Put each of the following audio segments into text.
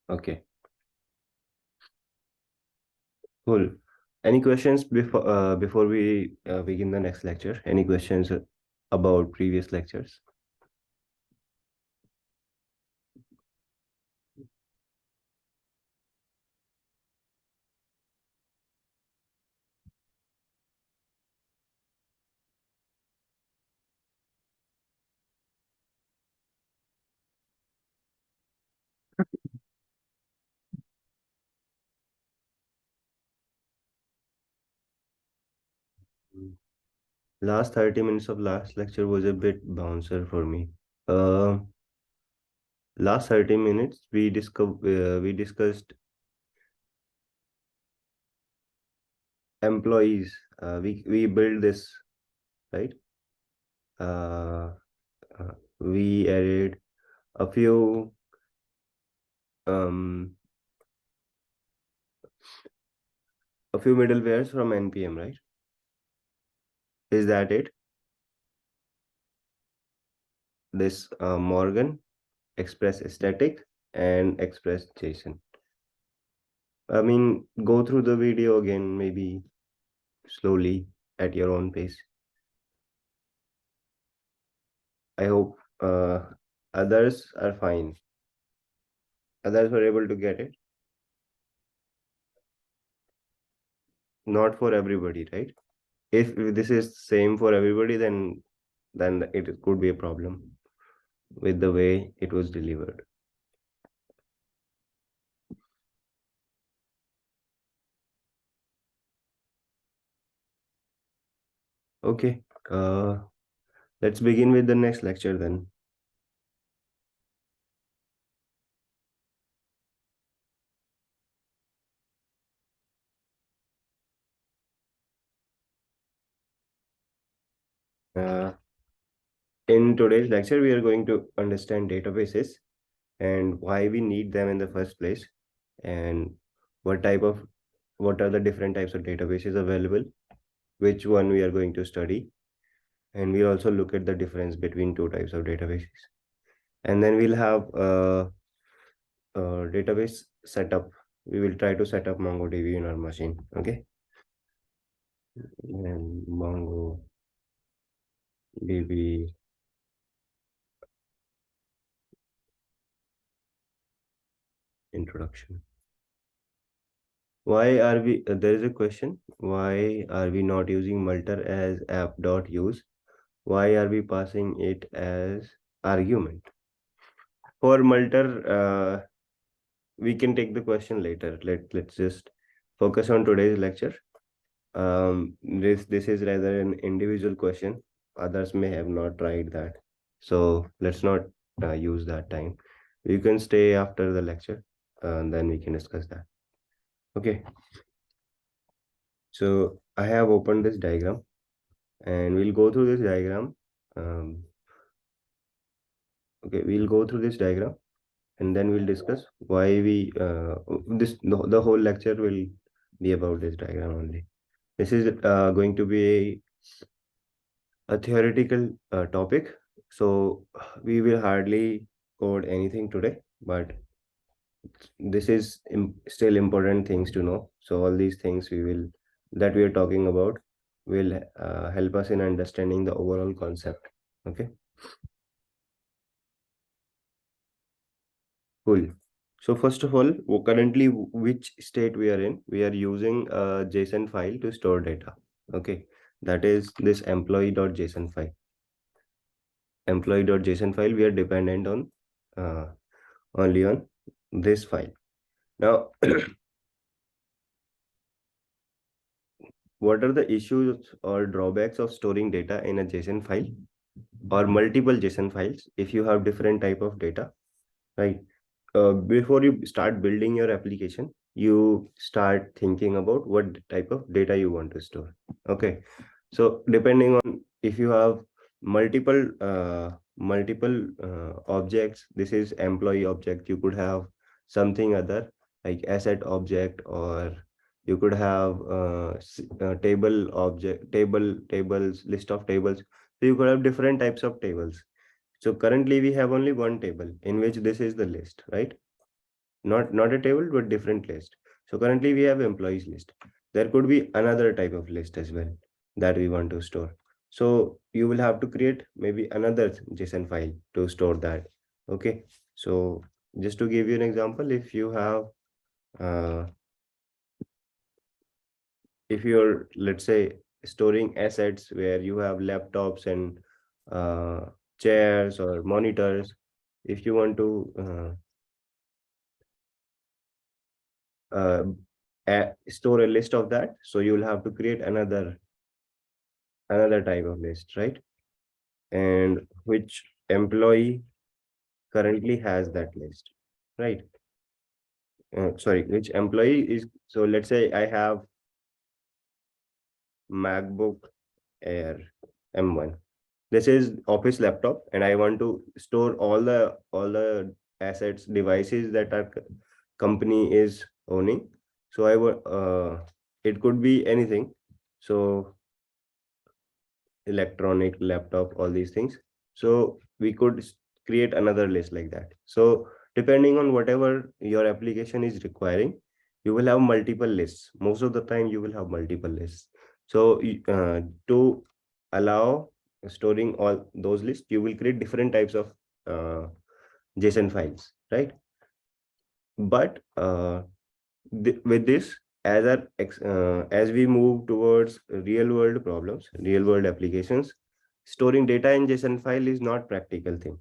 Okay, cool. Any questions before we begin the next lecture? Any questions about previous lectures? Mm. Last 30 minutes of last lecture was a bit bouncer for me. Uh, Last 30 minutes we discussed employees. We build this, right? Uh, we added a few um middlewares from npm, right? Is that it? This Morgan, Express Static, and Express JSON. I mean, go through the video again, maybe slowly at your own pace. I hope others are fine. Others were able to get it. Not for everybody, right? If this is same for everybody, then it could be a problem with the way it was delivered. Okay. Let's begin with the next lecture then. Uh, in today's lecture, we are going to understand databases and why we need them in the first place, and what type of what are the different types of databases available, which one we are going to study, and we'll also look at the difference between two types of databases. And then we'll have a database setup. We will try to set up MongoDB in our machine. Okay. And MongoDB introduction. Why are we, there is a question, why are we not using multer as app.use? Why are we passing it as argument? For multer, we can take the question later. Let's just focus on today's lecture. This is rather an individual question. Others may have not tried that. So let's not use that time. You can stay after the lecture and then we can discuss that. Okay. So I have opened this diagram and we'll go through this diagram. Um, okay, we'll go through this diagram and then we'll discuss why we the whole lecture will be about this diagram only. This is going to be a theoretical topic, so we will hardly code anything today, but this is still important things to know. So all these things that we are talking about will help us in understanding the overall concept. Okay, cool. So first of all, currently which state we are in? We are using a JSON file to store data. Okay, that is this employee.json file. Employee.json file, we are dependent on uh, only on this file. Now, what are the issues or drawbacks of storing data in a JSON file or multiple JSON files if you have different type of data, right? Before you start building your application, you start thinking about what type of data you want to store. Okay, so depending on if you have multiple objects, this is employee object. You could have something other like asset object, or you could have table object, tables, list of tables. So you could have different types of tables. So currently we have only one table in which this is the list, right? not a table, but different list. So currently we have employees list. There could be another type of list as well that we want to store. So you will have to create maybe another JSON file to store that. Okay. So just to give you an example, if you're, let's say, storing assets where you have laptops and uh, chairs or monitors, if you want to uh, store a list of that, so you'll have to create another type of list, right? And which employee currently has that list, right? Sorry, which employee is, so let's say I have MacBook Air M1. This is office laptop, and I want to store all the assets, devices that our company is owning. So I would it could be anything. So electronic, laptop, all these things. So we could create another list like that. So depending on whatever your application is requiring, you will have multiple lists. Most of the time you will have multiple lists. So to allow storing all those lists, you will create different types of JSON files, right? But with this, as we move towards real world problems, real world applications, storing data in JSON file is not practical thing.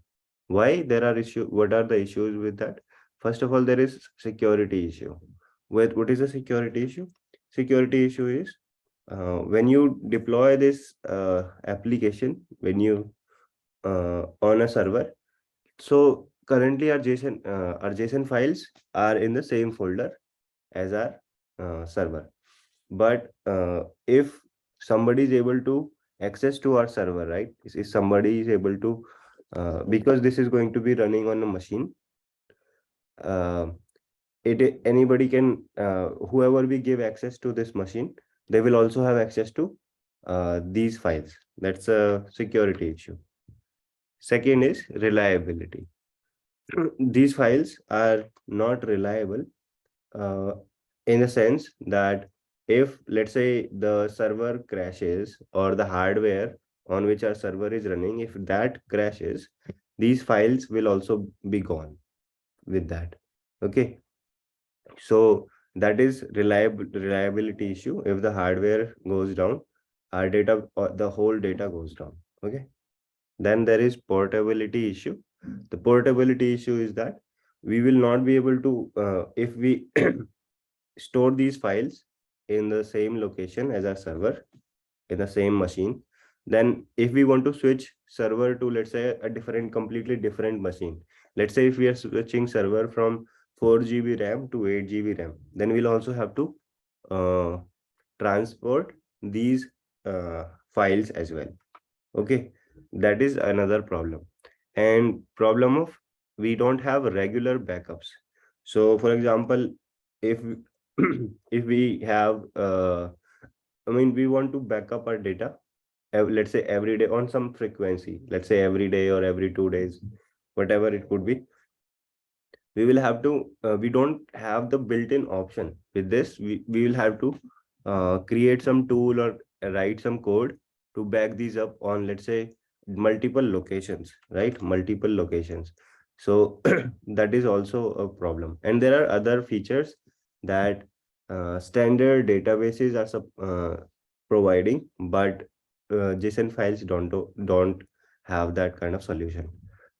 Why? There are issues. What are the issues with that? First of all, there is security issue. What is a security issue? Security issue is when you deploy this application, when you on a server. So currently our JSON files are in the same folder as our server. But if somebody is able to access to our server, right? If somebody is able to, because this is going to be running on a machine, uh, anybody can, whoever we give access to this machine, they will also have access to these files. That's a security issue. Second is reliability. These files are not reliable uh, in a sense that if, let's say, the server crashes or the hardware on which our server is running, if that crashes, these files will also be gone with that. Okay. So that is reliability issue. If the hardware goes down, our data, or the whole data goes down. Okay. Then there is portability issue. The portability issue is that we will not be able to, if we store these files in the same location as our server, in the same machine, then if we want to switch server to, let's say, a completely different machine, let's say if we are switching server from 4 GB RAM to 8 GB RAM, then we'll also have to uh, transport these files as well. Okay, that is another problem. And problem of, we don't have regular backups. So for example, if if we have I mean, we want to back up our data, let's say every day on some frequency, let's say every day or every 2 days, whatever it could be, we will have to, we don't have the built-in option. With this, we will have to create some tool or write some code to back these up on, let's say, multiple locations, right? Multiple locations. So that is also a problem. And there are other features that standard databases are providing, but JSON files don't have that kind of solution.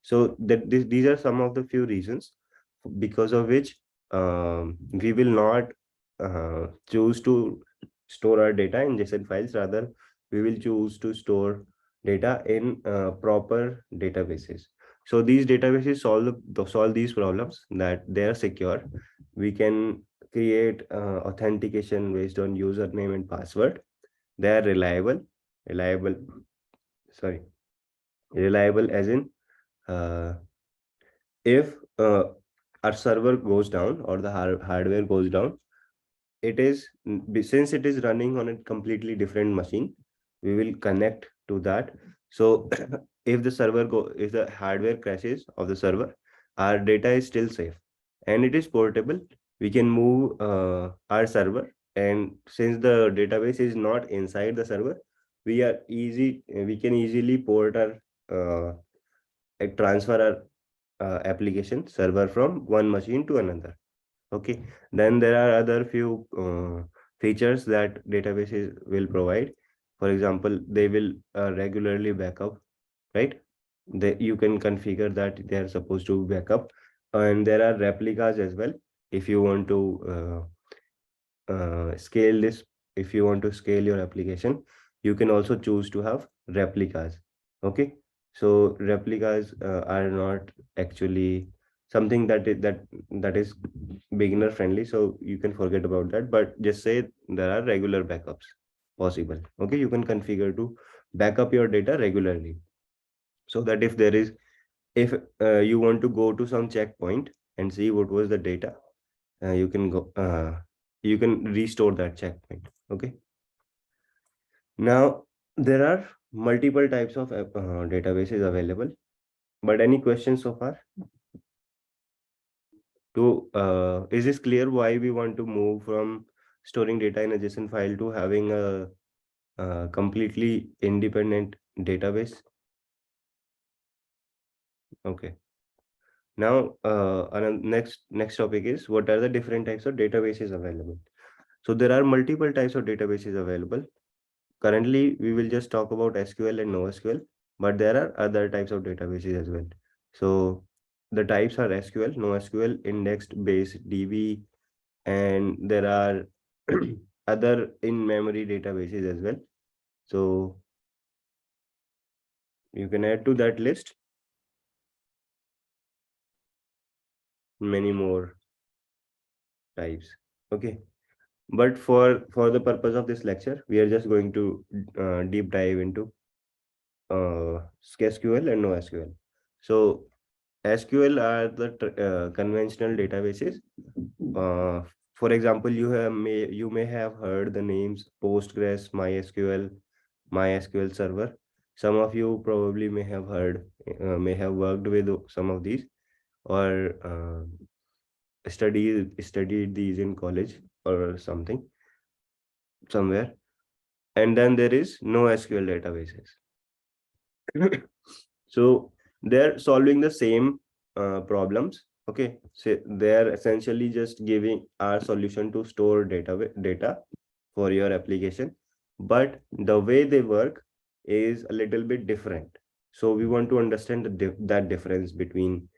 So these are some of the few reasons because of which we will not choose to store our data in JSON files. Rather, we will choose to store data in proper databases. So these databases solve these problems, that they are secure. We can create authentication based on username and password. They are reliable, sorry, reliable as in, uh, if our server goes down or the hardware goes down, it is, since it is running on a completely different machine, we will connect to that. So if the hardware crashes of the server, our data is still safe. and it is portable. We can move our server, and since the database is not inside the server, we can easily port our transfer our application server from one machine to another. Okay, then there are other few features that databases will provide. For example, they will regularly backup, right? You can configure that they are supposed to backup, and there are replicas as well. If you want to scale this, if you want to scale your application, you can also choose to have replicas. Okay, so replicas are not actually something that is beginner friendly, so you can forget about that, but just say there are regular backups possible. Okay, you can configure to backup your data regularly, so that if you want to go to some checkpoint and see what was the data, you can go you can restore that checkpoint. Okay, now there are multiple types of databases available, but any questions so far? To is this clear why we want to move from storing data in a JSON file to having a completely independent database? Okay, now next topic is, what are the different types of databases available? So there are multiple types of databases available. Currently, we will just talk about SQL and NoSQL, but there are other types of databases as well. So the types are SQL, NoSQL, indexed-based DB, and there are other in-memory databases as well. So you can add to that list many more types. Okay, but for the purpose of this lecture, we are just going to deep dive into SQL and NoSQL. So SQL are the conventional databases. Uh, for example, you may have heard the names Postgres, MySQL, MySQL Server. Some of you probably may have worked with some of these, or studied these in college or something somewhere. And then there is NoSQL databases. So they're solving the same problems. Okay, so they're essentially just giving our solution to store data for your application, but the way they work is a little bit different. So we want to understand that difference between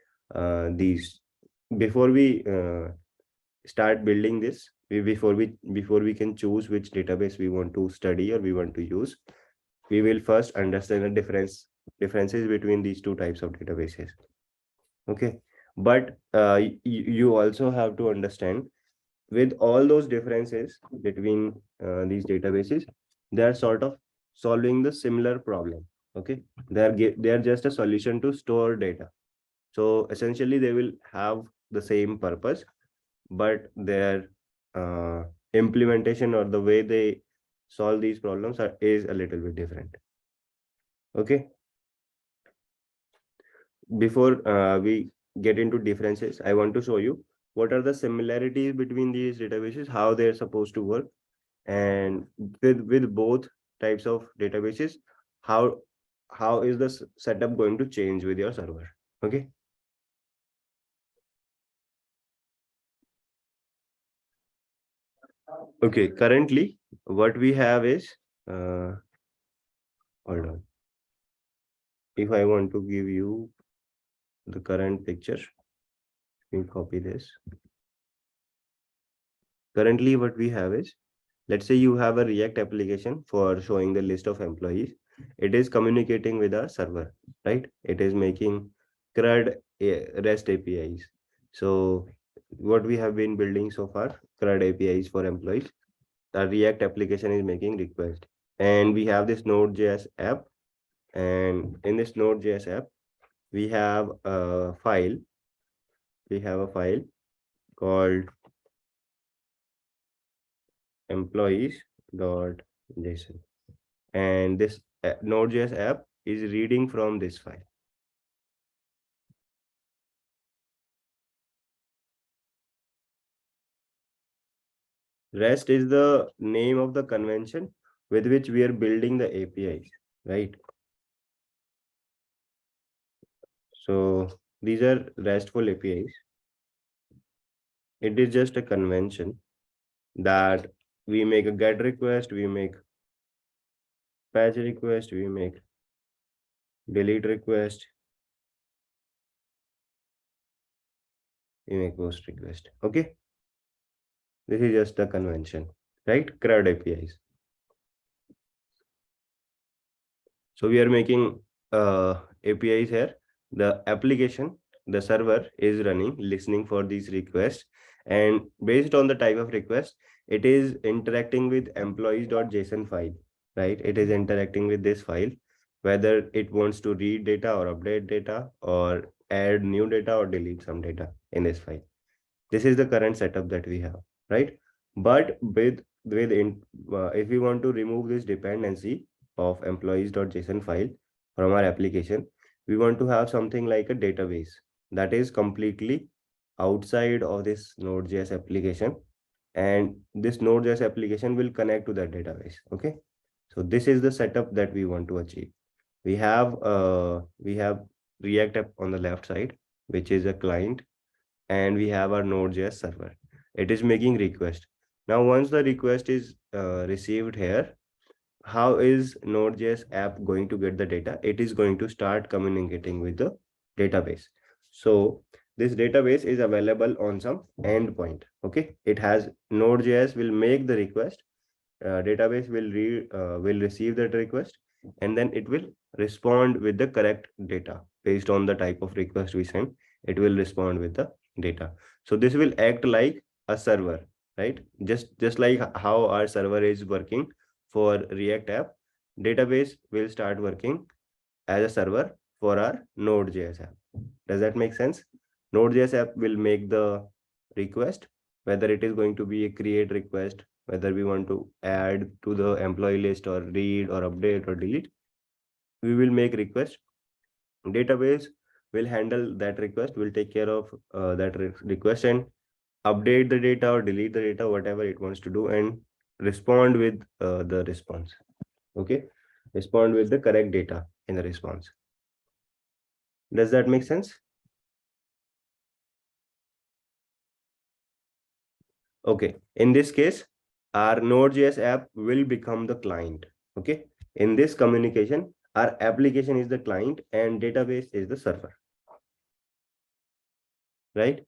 these before we start building this. Before we can choose which database we want to study or we want to use, we will first understand the differences between these two types of databases. Okay, but you also have to understand, with all those differences between these databases, they are sort of solving the similar problem. Okay, they are just a solution to store data. So essentially they will have the same purpose, but their implementation or the way they solve these problems is a little bit different. Okay, before we get into differences, I want to show you what are the similarities between these databases, how they're supposed to work, and with both types of databases, how is the setup going to change with your server. Okay, okay, currently what we have is, hold on, if I want to give you the current picture, let me copy this. Currently what we have is, let's say you have a React application for showing the list of employees. It is communicating with a server, right? It is making CRUD REST APIs. So what we have been building so far, CRUD APIs for employees. The React application is making request. And we have this Node.js app. And in this Node.js app, we have a file. We have a file called employees.json. And this Node.js app is reading from this file. REST is the name of the convention with which we are building the APIs, right? So these are RESTful APIs. It is just a convention that we make a GET request, we make patch request, we make delete request, we make post request. Okay. This is just a convention, right? CRUD APIs. So we are making APIs here. The application, the server is running, listening for these requests. And based on the type of request, it is interacting with employees.json file, right? It is interacting with this file, whether it wants to read data or update data or add new data or delete some data in this file. This is the current setup that we have, right? But if we want to remove this dependency of employees.json file from our application, we want to have something like a database that is completely outside of this Node.js application, and this Node.js application will connect to that database. Okay, so this is the setup that we want to achieve. We have React app on the left side, which is a client, and we have our Node.js server. It is making request. Now, once the request is received here, how is Node.js app going to get the data? It is going to start communicating with the database. So this database is available on some endpoint. Okay, it has Node.js will make the request, database will receive that request, and then it will respond with the correct data based on the type of request we send. It will respond with the data. So this will act like a server, right? Just like how our server is working for React app, database will start working as a server for our Node.js app. Does that make sense? Node.js app will make the request, whether it is going to be a create request, whether we want to add to the employee list or read or update or delete. We will make request. Database will handle that request, will take care of that request and update the data or delete the data, whatever it wants to do, and respond with the response. Okay, respond with the correct data in the response. Does that make sense? Okay, in this case, our Node.js app will become the client. Okay, in this communication, our application is the client and database is the server, right?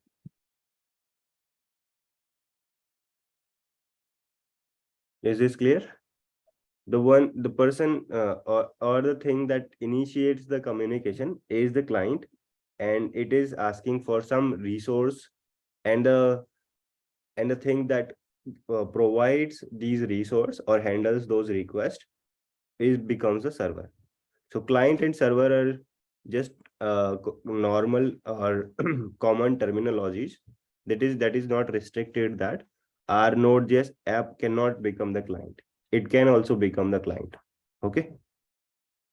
Is this clear? The person or the thing that initiates the communication is the client, and it is asking for some resource, and the thing that provides these resource or handles those requests is becomes a server. So client and server are just normal or common terminologies. That is not restricted that our Node.js app cannot become the client. It can also become the client. Okay.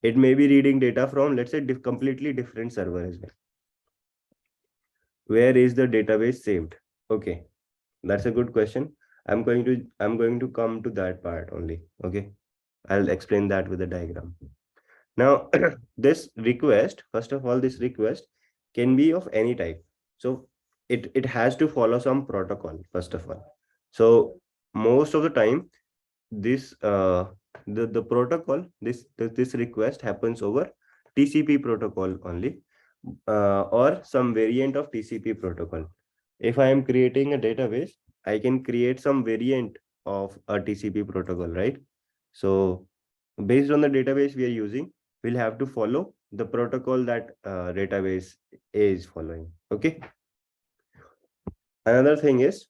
It may be reading data from, let's say, completely different server as well. Where is the database saved? Okay, that's a good question. I'm going to come to that part only. Okay, I'll explain that with a diagram. Now, this request, first of all, this request can be of any type. So it has to follow some protocol, first of all. So most of the time, this the protocol, this request happens over TCP protocol only, or some variant of TCP protocol. If I am creating a database, I can create some variant of a TCP protocol, right? So based on the database we are using, we'll have to follow the protocol that database is following. Okay. Another thing is,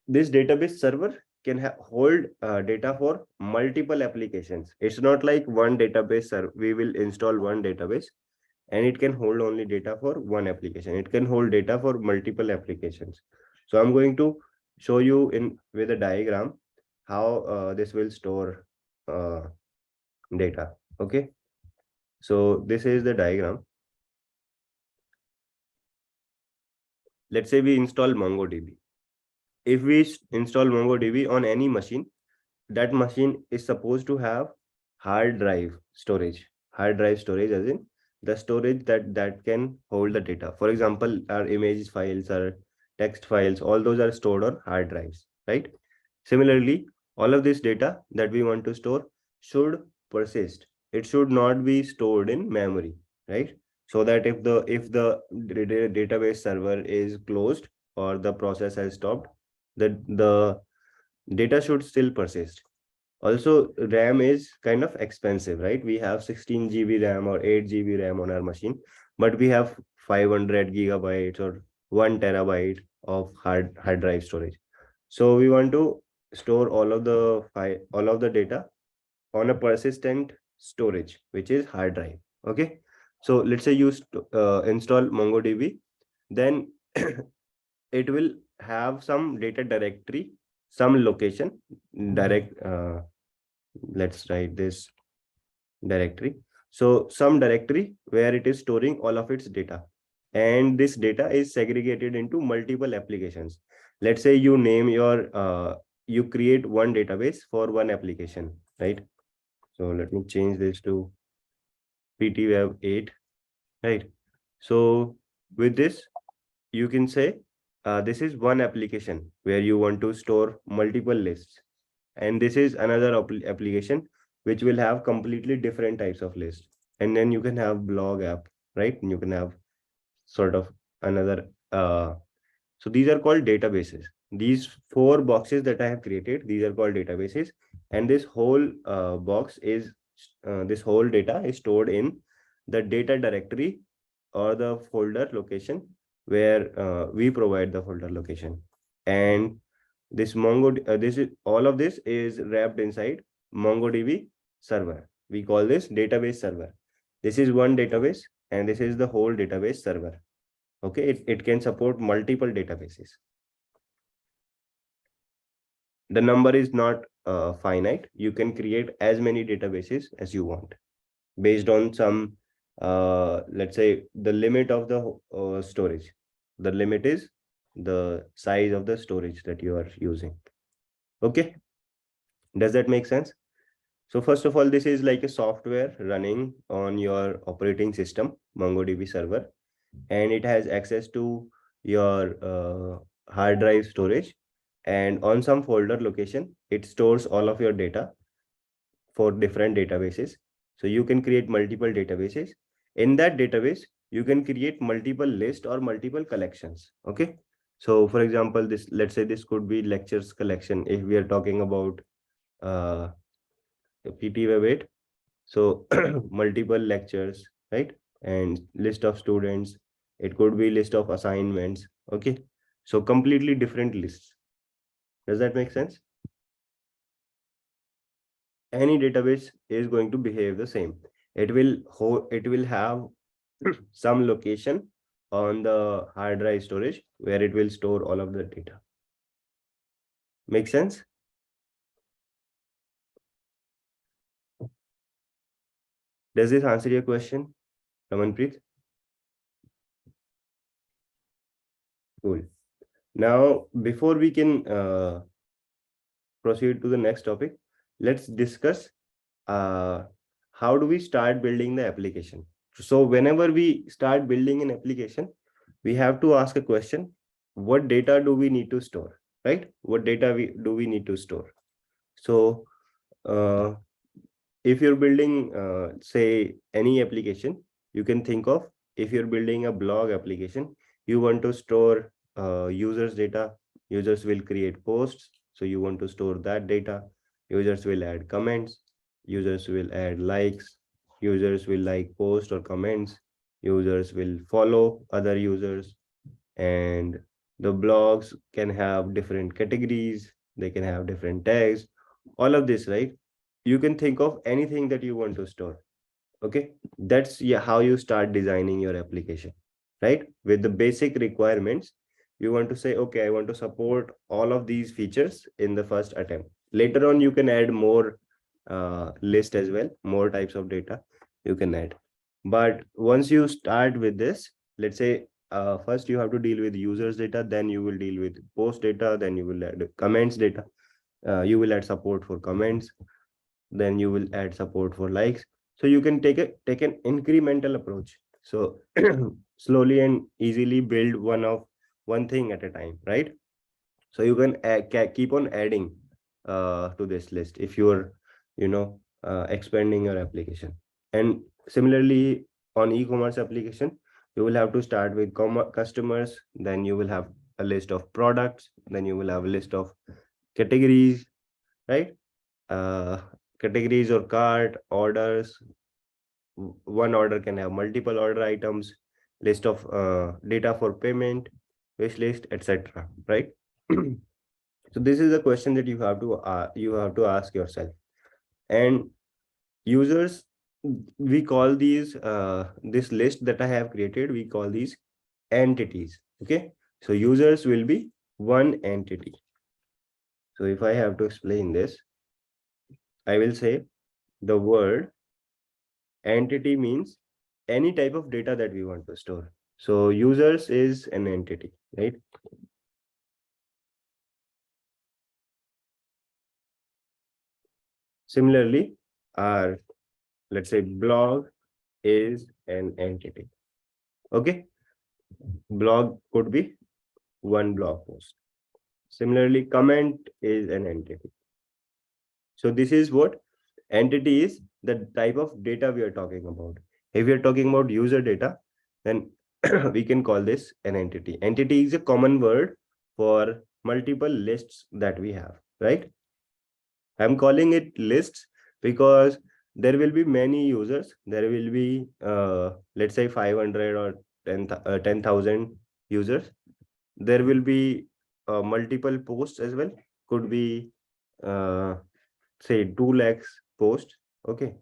this database server can hold data for multiple applications. It's not like one database server. We will install one database and it can hold only data for one application. It can hold data for multiple applications. So I'm going to show you in with a diagram how this will store data. Okay. So this is the diagram. Let's say we install MongoDB. if we install MongoDB on any machine, that machine is supposed to have hard drive storage. Hard drive storage as in the storage that can hold the data. For example, our image files, our text files, all those are stored on hard drives, right? Similarly, all of this data that we want to store should persist. It should not be stored in memory, right? So that if the database server is closed or the process has stopped, the data should still persist. Also, RAM is kind of expensive, right? We have 16 GB RAM or 8 GB RAM on our machine, but we have 500 gigabytes or 1 TB of hard drive storage. So we want to store all of the data on a persistent storage, which is hard drive. Okay. So let's say you install MongoDB, then it will have some data directory, some location direct. Let's write this directory. So some directory where it is storing all of its data, and this data is segregated into multiple applications. Let's say you name you create one database for one application, right? So let me change this to PTWeb 8, right? So with this, you can say this is one application where you want to store multiple lists, and this is another application which will have completely different types of lists. And then you can have blog app, right? And you can have sort of another so these are called databases. These four boxes that I have created, these are called databases, and this whole box is this whole data is stored in the data directory or the folder location where we provide the folder location. And this this is all of this is wrapped inside MongoDB server. We call this database server. This is one database, and this is the whole database server. Okay, it can support multiple databases. The number is not finite. You can create as many databases as you want based on some let's say the limit of the storage. The limit is the size of the storage that you are using. Okay, does that make sense? So first of all, this is like a software running on your operating system, MongoDB server, and it has access to your hard drive storage, and on some folder location it stores all of your data for different databases. So you can create multiple databases. In that database you can create multiple lists or multiple collections. Okay, so for example, this, let's say this could be lectures collection if we are talking about uh PTWeb 8. So multiple lectures, right? And list of students, it could be list of assignments. Okay, so completely different lists. Does that make sense? Any database is going to behave the same. It will have some location on the hard drive storage where it will store all of the data. Make sense? Does this answer your question, Ramanpreet? Cool. Now, before we can proceed to the next topic, let's discuss how do we start building the application. So whenever we start building an application, we have to ask a question: what data do we need to store, right? What data do we need to store? So uh, if you're building say any application, you can think of, if you're building a blog application, you want to store users data. Users will create posts, so you want to store that data. Users will add comments, users will add likes, users will like posts or comments, users will follow other users, and the blogs can have different categories, they can have different tags, all of this, right? You can think of anything that you want to store. Okay, that's, yeah, how you start designing your application, right? With the basic requirements, you want to say, okay, I want to support all of these features in the first attempt. Later on you can add more list as well, more types of data you can add. But once you start with this, let's say first you have to deal with users data, then you will deal with post data, then you will add comments data. You will add support for comments, then you will add support for likes. So you can take an incremental approach. So slowly and easily build one thing at a time, right? So you can keep on adding to this list if you're expanding your application. And similarly, on e-commerce application, you will have to start with customers, then you will have a list of products, then you will have a list of categories, right? uh, Categories or cart orders. One order can have multiple order items, list of data for payment, wish list, etc., right? So this is a question that you have to ask yourself. And users, we call these this list that I have created, we call these entities. Okay, so users will be one entity. So if I have to explain this, I will say the word entity means any type of data that we want to store. So users is an entity, right? Similarly, our, let's say, blog is an entity. Okay, blog could be one blog post. Similarly, comment is an entity. So this is what entity is, the type of data we are talking about. If we are talking about user data, then we can call this an entity. Entity is a common word for multiple lists that we have, right? I'm calling it lists because there will be many users. There will be, let's say, 500 or 10,000 users. There will be multiple posts as well. Could be, uh, say, 2 lakhs posts. Okay.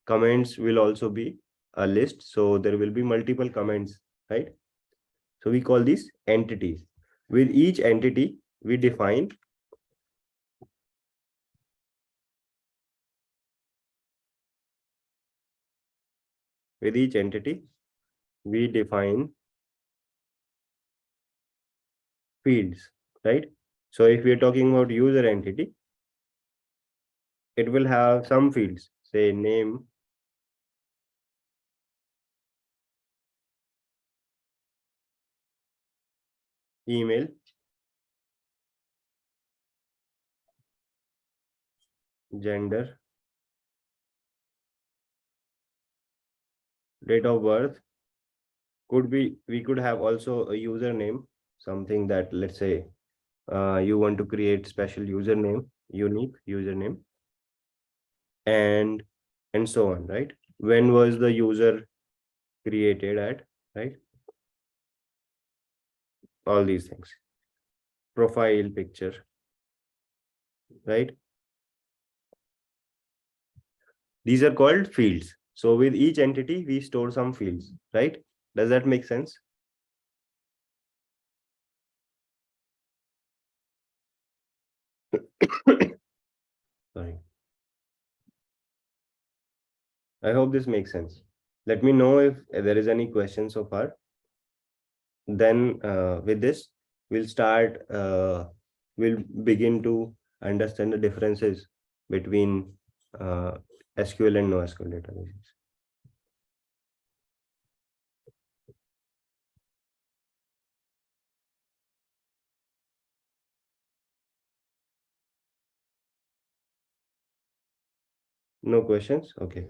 Comments will also be a list. So there will be multiple comments, right? So we call these entities. With each entity, we define with each entity, we define fields, right? So if we are talking about user entity, it will have some fields, say name, email, gender, date of birth. Could be, we could have also a username, something that, let's say, you want to create special username, unique username, and so on, right? When was the user created at, right? All these things. Profile picture, right? These are called fields. So with each entity, we store some fields, right? Does that make sense? Sorry. I hope this makes sense. Let me know if there is any question so far. Then with this, we'll begin to understand the differences between SQL and NoSQL databases. No questions? Okay.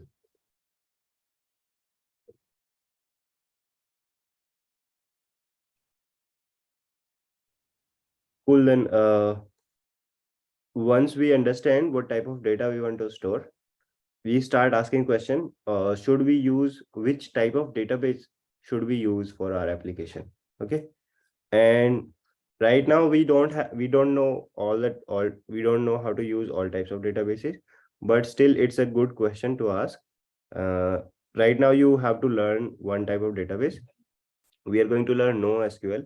Cool. Then once we understand what type of data we want to store, we start asking question, should we use, which type of database should we use for our application? Okay. And right now we don't know we don't know how to use all types of databases, but still it's a good question to ask. Right now you have to learn one type of database. We are going to learn NoSQL,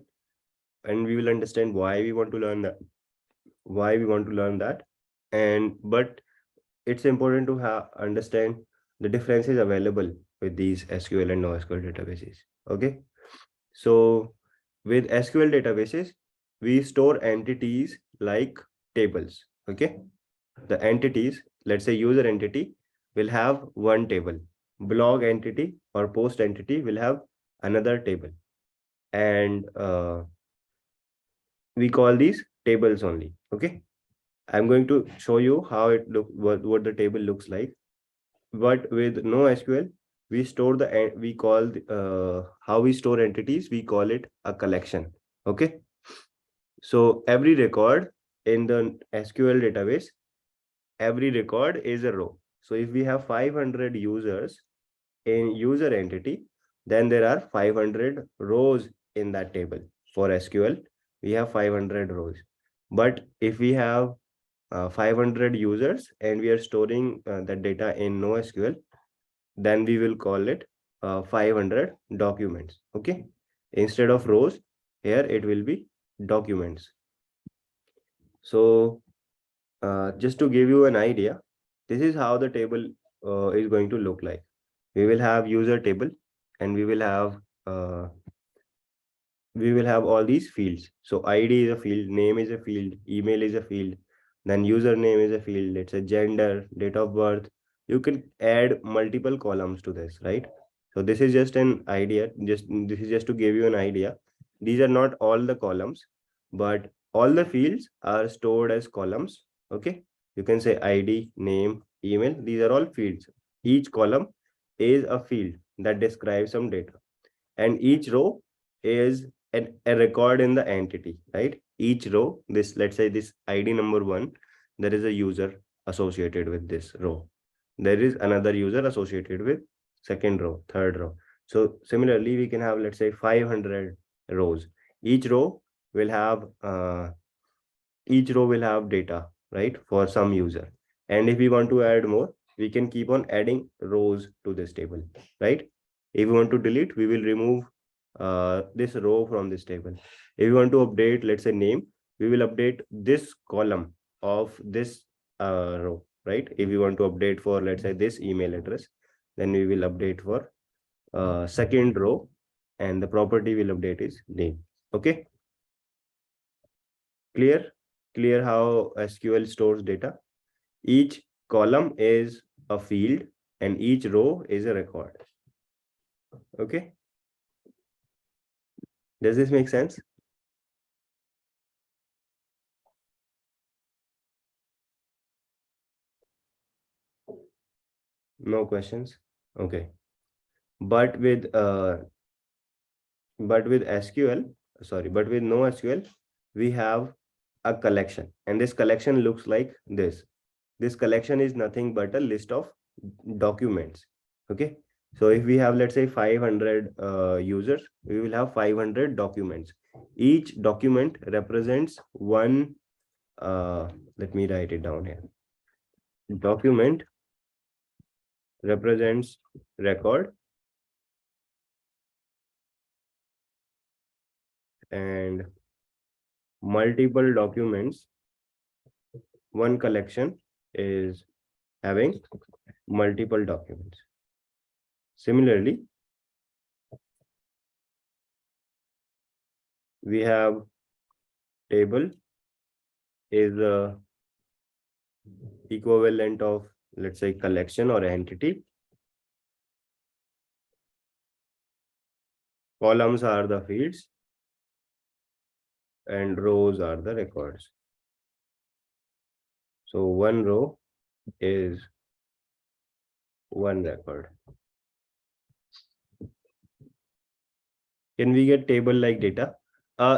and we will understand why we want to learn that, and but it's important to have understand the differences available with these SQL and NoSQL databases. Okay, so With SQL databases, we store entities like tables. Okay. The entities, let's say user entity, will have one table. Blog entity or post entity will have another table. And we call these tables only. Okay. I'm going to show you how it look what the table looks like. But with NoSQL, we store we call how we store entities, we call it a collection. Okay. So every record in the SQL database, every record is a row. So if we have 500 users in user entity, then there are 500 rows in that table. For SQL, we have 500 rows. But if we have 500 users and we are storing that data in NoSQL, then we will call it 500 documents. Okay. Instead of rows, here it will be documents. So just to give you an idea, this is how the table is going to look like. We will have user table and uh, we will have all these fields. So ID is a field, name is a field, email is a field, then username is a field, it's a gender, date of birth. You can add multiple columns to this, right? So this is just an idea. This is just to give you an idea. These are not all the columns, but all the fields are stored as columns. Okay. You can say ID, name, email. These are all fields. Each column is a field that describes some data, and each row is a record in the entity, right? Each row, this, let's say this ID number 1, there is a user associated with this row. There is another user associated with second row, third row. So similarly, we can have, let's say, 500 rows. Each row will have data, right, for some user. And if we want to add more, we can keep on adding rows to this table, right? If we want to delete, we will remove this row from this table. If we want to update, let's say, name, we will update this column of this row, right? If we want to update for, let's say, this email address, then we will update for second row, and the property will update is name. Okay. Clear how SQL stores data. Each column is a field and each row is a record. Okay. Does this make sense? No questions? Okay. But with SQL, sorry, but with NoSQL, we have a collection, and this collection looks like this. This collection is nothing but a list of documents. Okay. So if we have, let's say, 500 users, we will have 500 documents. Each document represents one, let me write it down here. Document represents record, and multiple documents, one collection is having multiple documents. Similarly, we have table is the equivalent of, let's say, collection or entity. Columns are the fields and rows are the records. So one row is one record. Can we get table like data?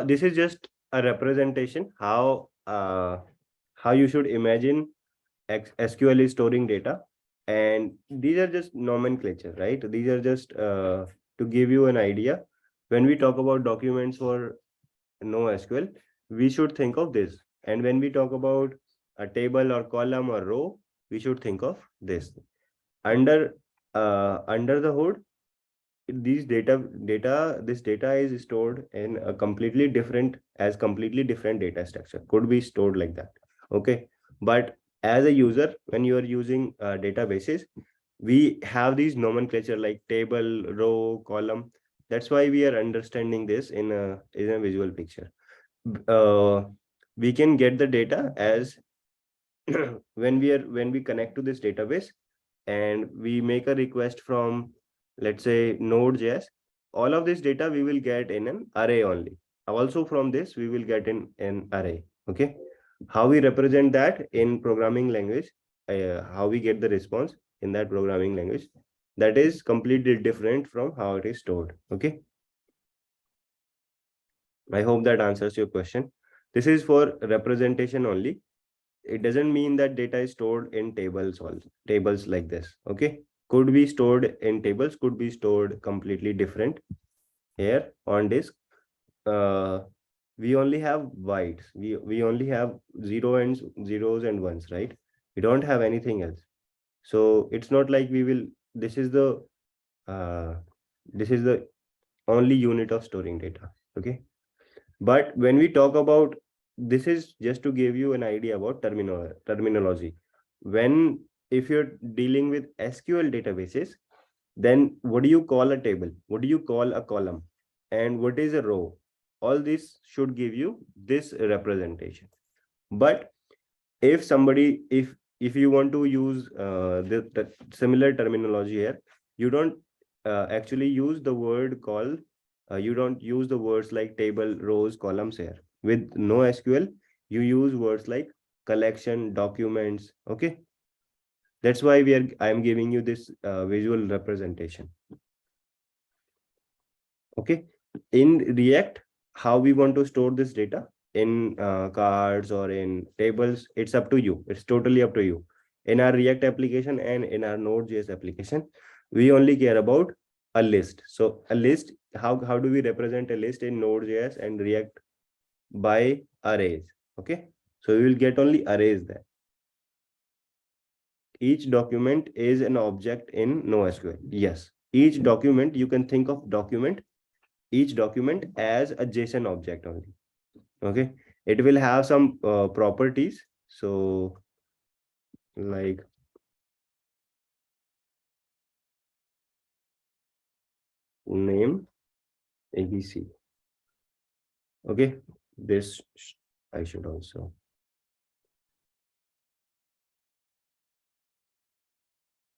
This is just a representation how you should imagine SQL is storing data, and these are just nomenclature, right? These are just to give you an idea. When we talk about documents for NoSQL, we should think of this, and when we talk about a table or column or row, we should think of this. Under the hood, this data is stored in a completely different data structure, could be stored like that. Okay. But as a user, when you are using databases, we have these nomenclature like table, row, column. That's why we are understanding this in a visual picture. Uh, we can get the data as when we connect to this database and we make a request from, let's say, Node.js. All of this data we will get in an array only. Also from this we will get in an array. Okay, how we represent that in programming language, how we get the response in that programming language, that is completely different from how it is stored. Okay, I hope that answers your question. This is for representation only. It doesn't mean that data is stored in tables, all tables like this. Okay, could be stored in tables, could be stored completely different. Here on disk, we only have bytes. We only have zeros and ones, right? We don't have anything else. So it's not like we will. This is the uh, this is the only unit of storing data. Okay, but when we talk about, this is just to give you an idea about terminology. When, if you're dealing with SQL databases, then what do you call a table? What do you call a column? And what is a row? All this should give you this representation. But if somebody, if you want to use the similar terminology here, you don't actually use the word call, you don't use the words like table, rows, columns here. With no SQL, you use words like collection, documents. Okay, that's why I'm giving you this visual representation. Okay, in React, how we want to store this data in cards or in tables, it's up to you. It's totally up to you. In our React application and in our Node.js application, we only care about a list. So a list, how do we represent a list in Node.js and React? By arrays. Okay, so we will get only arrays there. Each document is an object in NoSQL. Yes, each document, you can think of each document as a JSON object only. Okay, it will have some properties. So like name ABC. Okay, this I should also.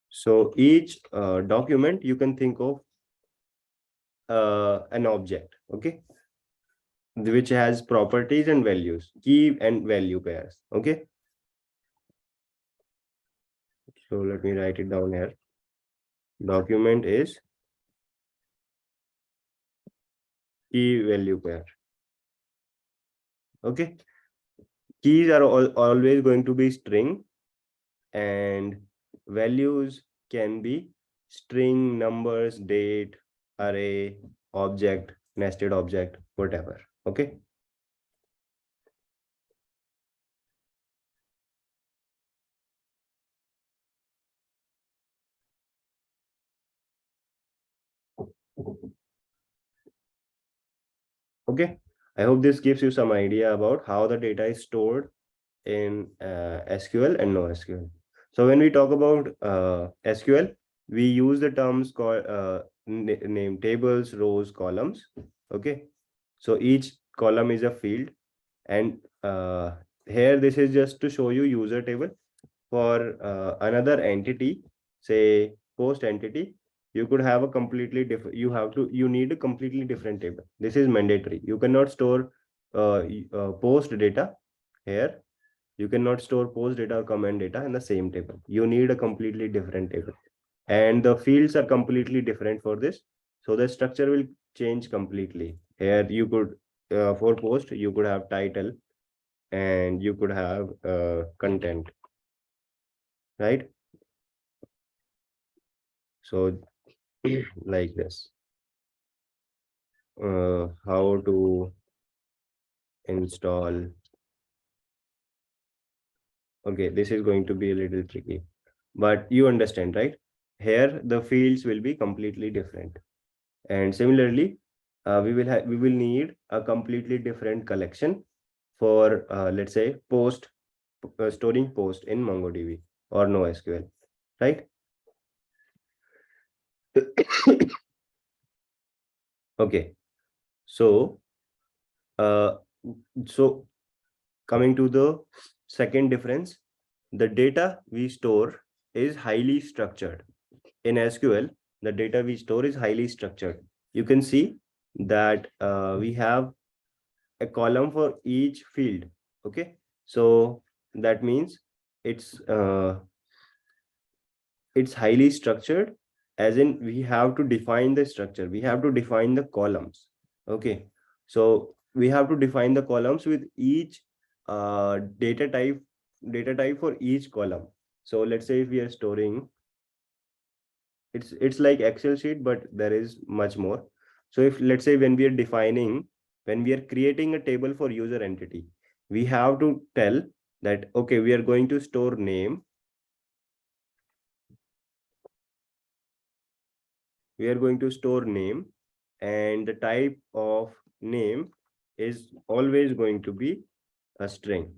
So each document you can think of an object. Okay, which has properties and values, key and value pairs. Okay, so let me write it down here. Document is key value pair. Okay, keys are always going to be string, and values can be string, numbers, date, array, object, nested object, whatever. Okay, okay, I hope this gives you some idea about how the data is stored in SQL and NoSQL. So when we talk about SQL, we use the terms called name tables, rows, columns. Okay, so each column is a field, and here this is just to show you user table. For another entity, say post entity, you could have a completely different, you need a completely different table. This is mandatory. You cannot store post data here. You cannot store post data or comment data in the same table. You need a completely different table, and the fields are completely different for this. So the structure will change completely. Here you could, for post, you could have title and you could have content, right? So like this, how to install. Okay, this is going to be a little tricky, but you understand, right? Here the fields will be completely different. And similarly, we will need a completely different collection for let's say post, storing post in MongoDB or NoSQL, right? Okay, so uh, so coming to the second difference, the data we store is highly structured. In SQL, the data we store is highly structured. You can see that we have a column for each field. Okay, so that means it's uh, it's highly structured, as in we have to define the structure, we have to define the columns. Okay, so we have to define the columns with each data type for each column. So let's say if we are storing, it's like Excel sheet, but there is much more. So if let's say when we are creating a table for user entity, we have to tell that okay, we are going to store name, and the type of name is always going to be a string,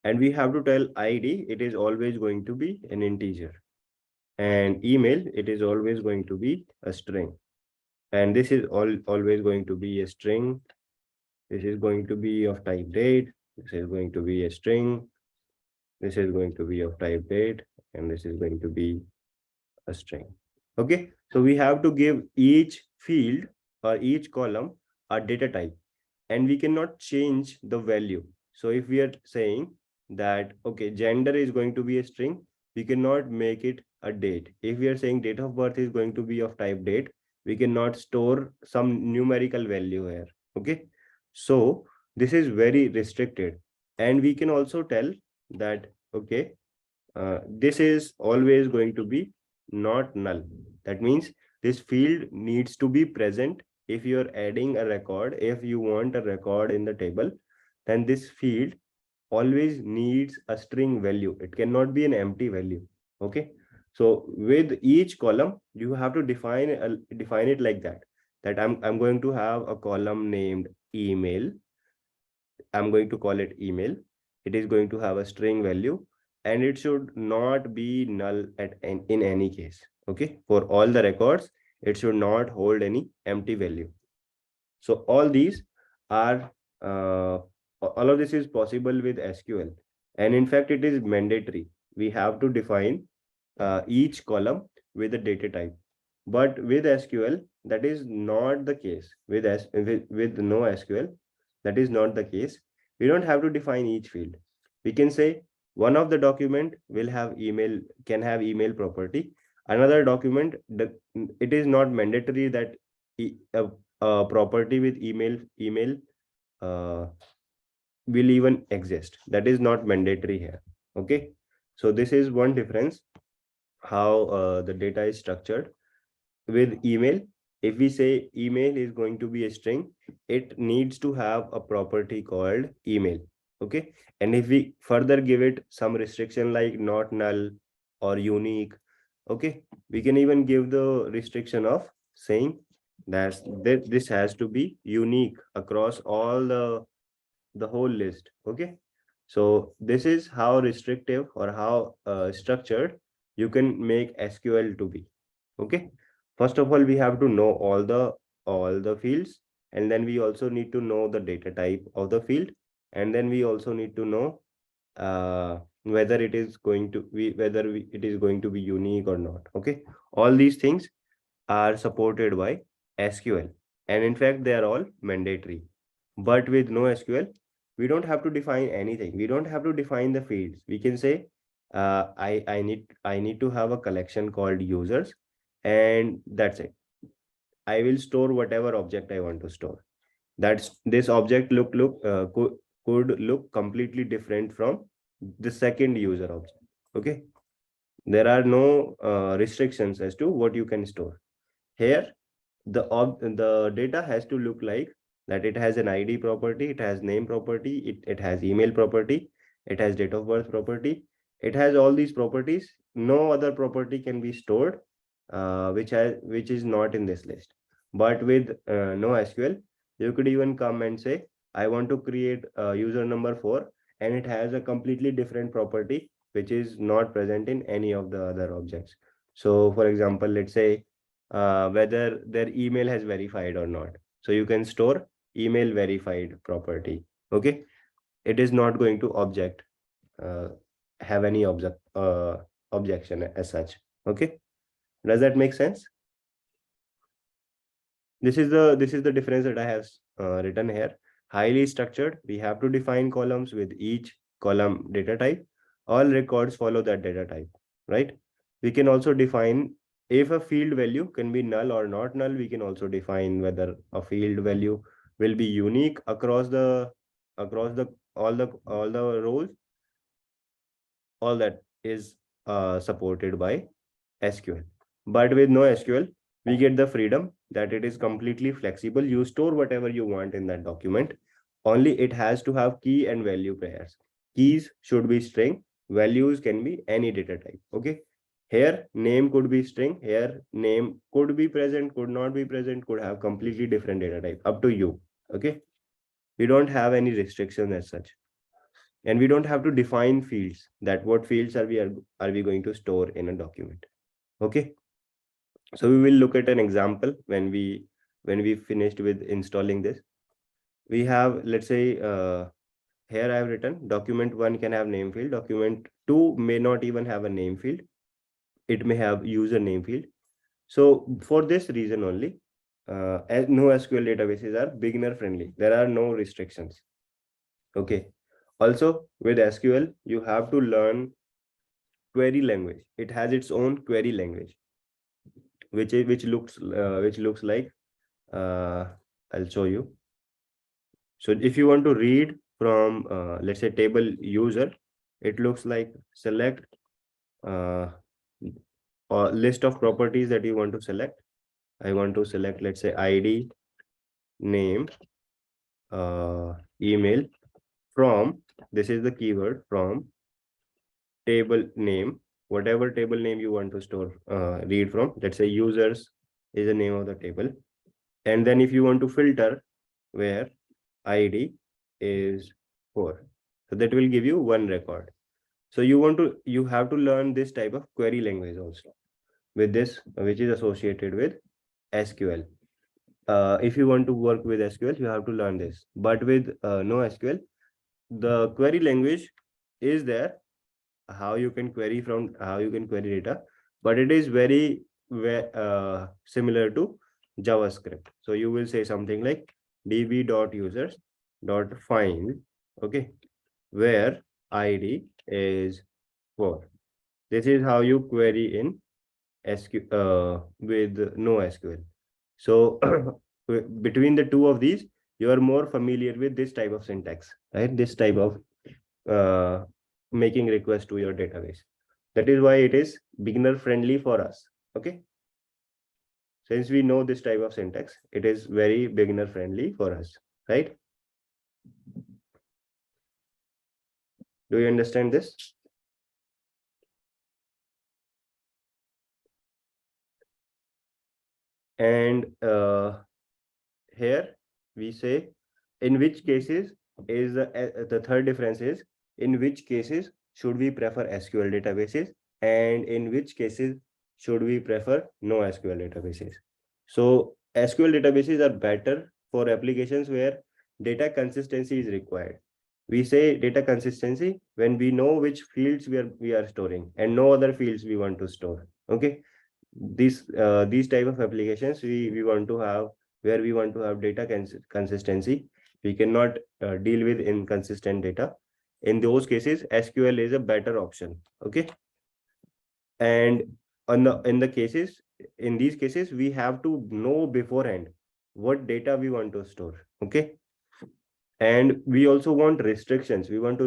and we have to tell ID, it is always going to be an integer, and email, it is always going to be a string, and this is always going to be a string. This is going to be of type date, this is going to be a string, this is going to be of type date, and this is going to be a string. Okay, so we have to give each field or each column a data type, and we cannot change the value. So if we are saying that okay, gender is going to be a string, we cannot make it a date. If we are saying date of birth is going to be of type date, we cannot store some numerical value here. Okay, so this is very restricted, and we can also tell that okay, this is always going to be not null. That means this field needs to be present. If you're adding a record, if you want a record in the table, then this field always needs a string value. It cannot be an empty value. Okay, so with each column you have to define it like that, that I'm going to have a column named email. I'm going to call it email. It is going to have a string value, and it should not be null in any case. Okay, for all the records, it should not hold any empty value. So all these are all of this is possible with SQL, and in fact, it is mandatory. We have to define each column with a data type. But with SQL, that is not the case. With no SQL, that is not the case. We don't have to define each field. We can say one of the document will have email, can have email property. Another document, it is not mandatory that a property with email uh, will even exist. That is not mandatory here. Okay, so this is one difference, how the data is structured. With email, if we say email is going to be a string, it needs to have a property called email. Okay, and if we further give it some restriction like not null or unique, okay, we can even give the restriction of saying that this has to be unique across all the whole list. Okay, so this is how restrictive or how structured you can make SQL to be. Okay, first of all, we have to know all the fields, and then we also need to know the data type of the field, and then we also need to know whether it is going to be it is going to be unique or not. Okay, all these things are supported by SQL, and in fact they are all mandatory. But with no SQL, we don't have to define anything. We don't have to define the fields. We can say I need to have a collection called users, and that's it. I will store whatever object I want to store. That's this object could look completely different from the second user object. Okay, there are no restrictions as to what you can store here. The data has to look like that. It has an ID property, it has name property, it has email property, it has date of birth property, it has all these properties. No other property can be stored which is not in this list. But with no SQL, you could even come and say I want to create user number 4, and it has a completely different property which is not present in any of the other objects. So for example, let's say whether their email has verified or not. So you can store email verified property. Okay, it is not going to uh, have any objection as such. Okay, does that make sense? This is the difference that I have written here. Highly structured, we have to define columns with each column data type. All records follow that data type, right? We can also define if a field value can be null or not null. We can also define whether a field value will be unique across the all the rows. All that is supported by SQL. But with no SQL, we get the freedom that it is completely flexible. You store whatever you want in that document. Only it has to have key and value pairs. Keys should be string. Values can be any data type. Okay. Here, name could be string. Here, name could be present, could not be present, could have completely different data type. Up to you. Okay. We don't have any restrictions as such, and we don't have to define fields, that what fields are we going to store in a document. Okay, so we will look at an example when we finished with installing this. We have, let's say, here I have written document 1 can have name field, document 2 may not even have a name field, it may have username field. So for this reason only, as no SQL databases are beginner friendly, there are no restrictions. Okay, also with SQL you have to learn query language. It has its own query language, which looks like, uh, I'll show you. So if you want to read from, let's say, table user, it looks like select uh, a list of properties that you want to select. I want to select, let's say, ID, name, email from, this is the keyword, from table name, whatever table name you want to store, read from. Let's say users is the name of the table. And then if you want to filter, where ID is 4, so that will give you one record. So you have to learn this type of query language also with this, which is associated with SQL. If you want to work with SQL, you have to learn this. But with no SQL, the query language is there, how you can query data, but it is very similar to JavaScript. So you will say something like db.users.find, okay, where ID is 4. This is how you query in SQL with no SQL. So between the two of these, you are more familiar with this type of syntax, right? This type of uh, making request to your database. That is why it is beginner friendly for us. Okay. Since we know this type of syntax, it is very beginner friendly for us, right? Do you understand this? And here we say in which cases is the third difference is in which cases should we prefer SQL databases and in which cases should we prefer no SQL databases. So SQL databases are better for applications where data consistency is required. We say data consistency when we know which fields we are storing and no other fields we want to store. Okay, these type of applications we want to have, where we want to have data consistency. We cannot deal with inconsistent data. In those cases, SQL is a better option. Okay, and in these cases we have to know beforehand what data we want to store. Okay, and we also want restrictions. We want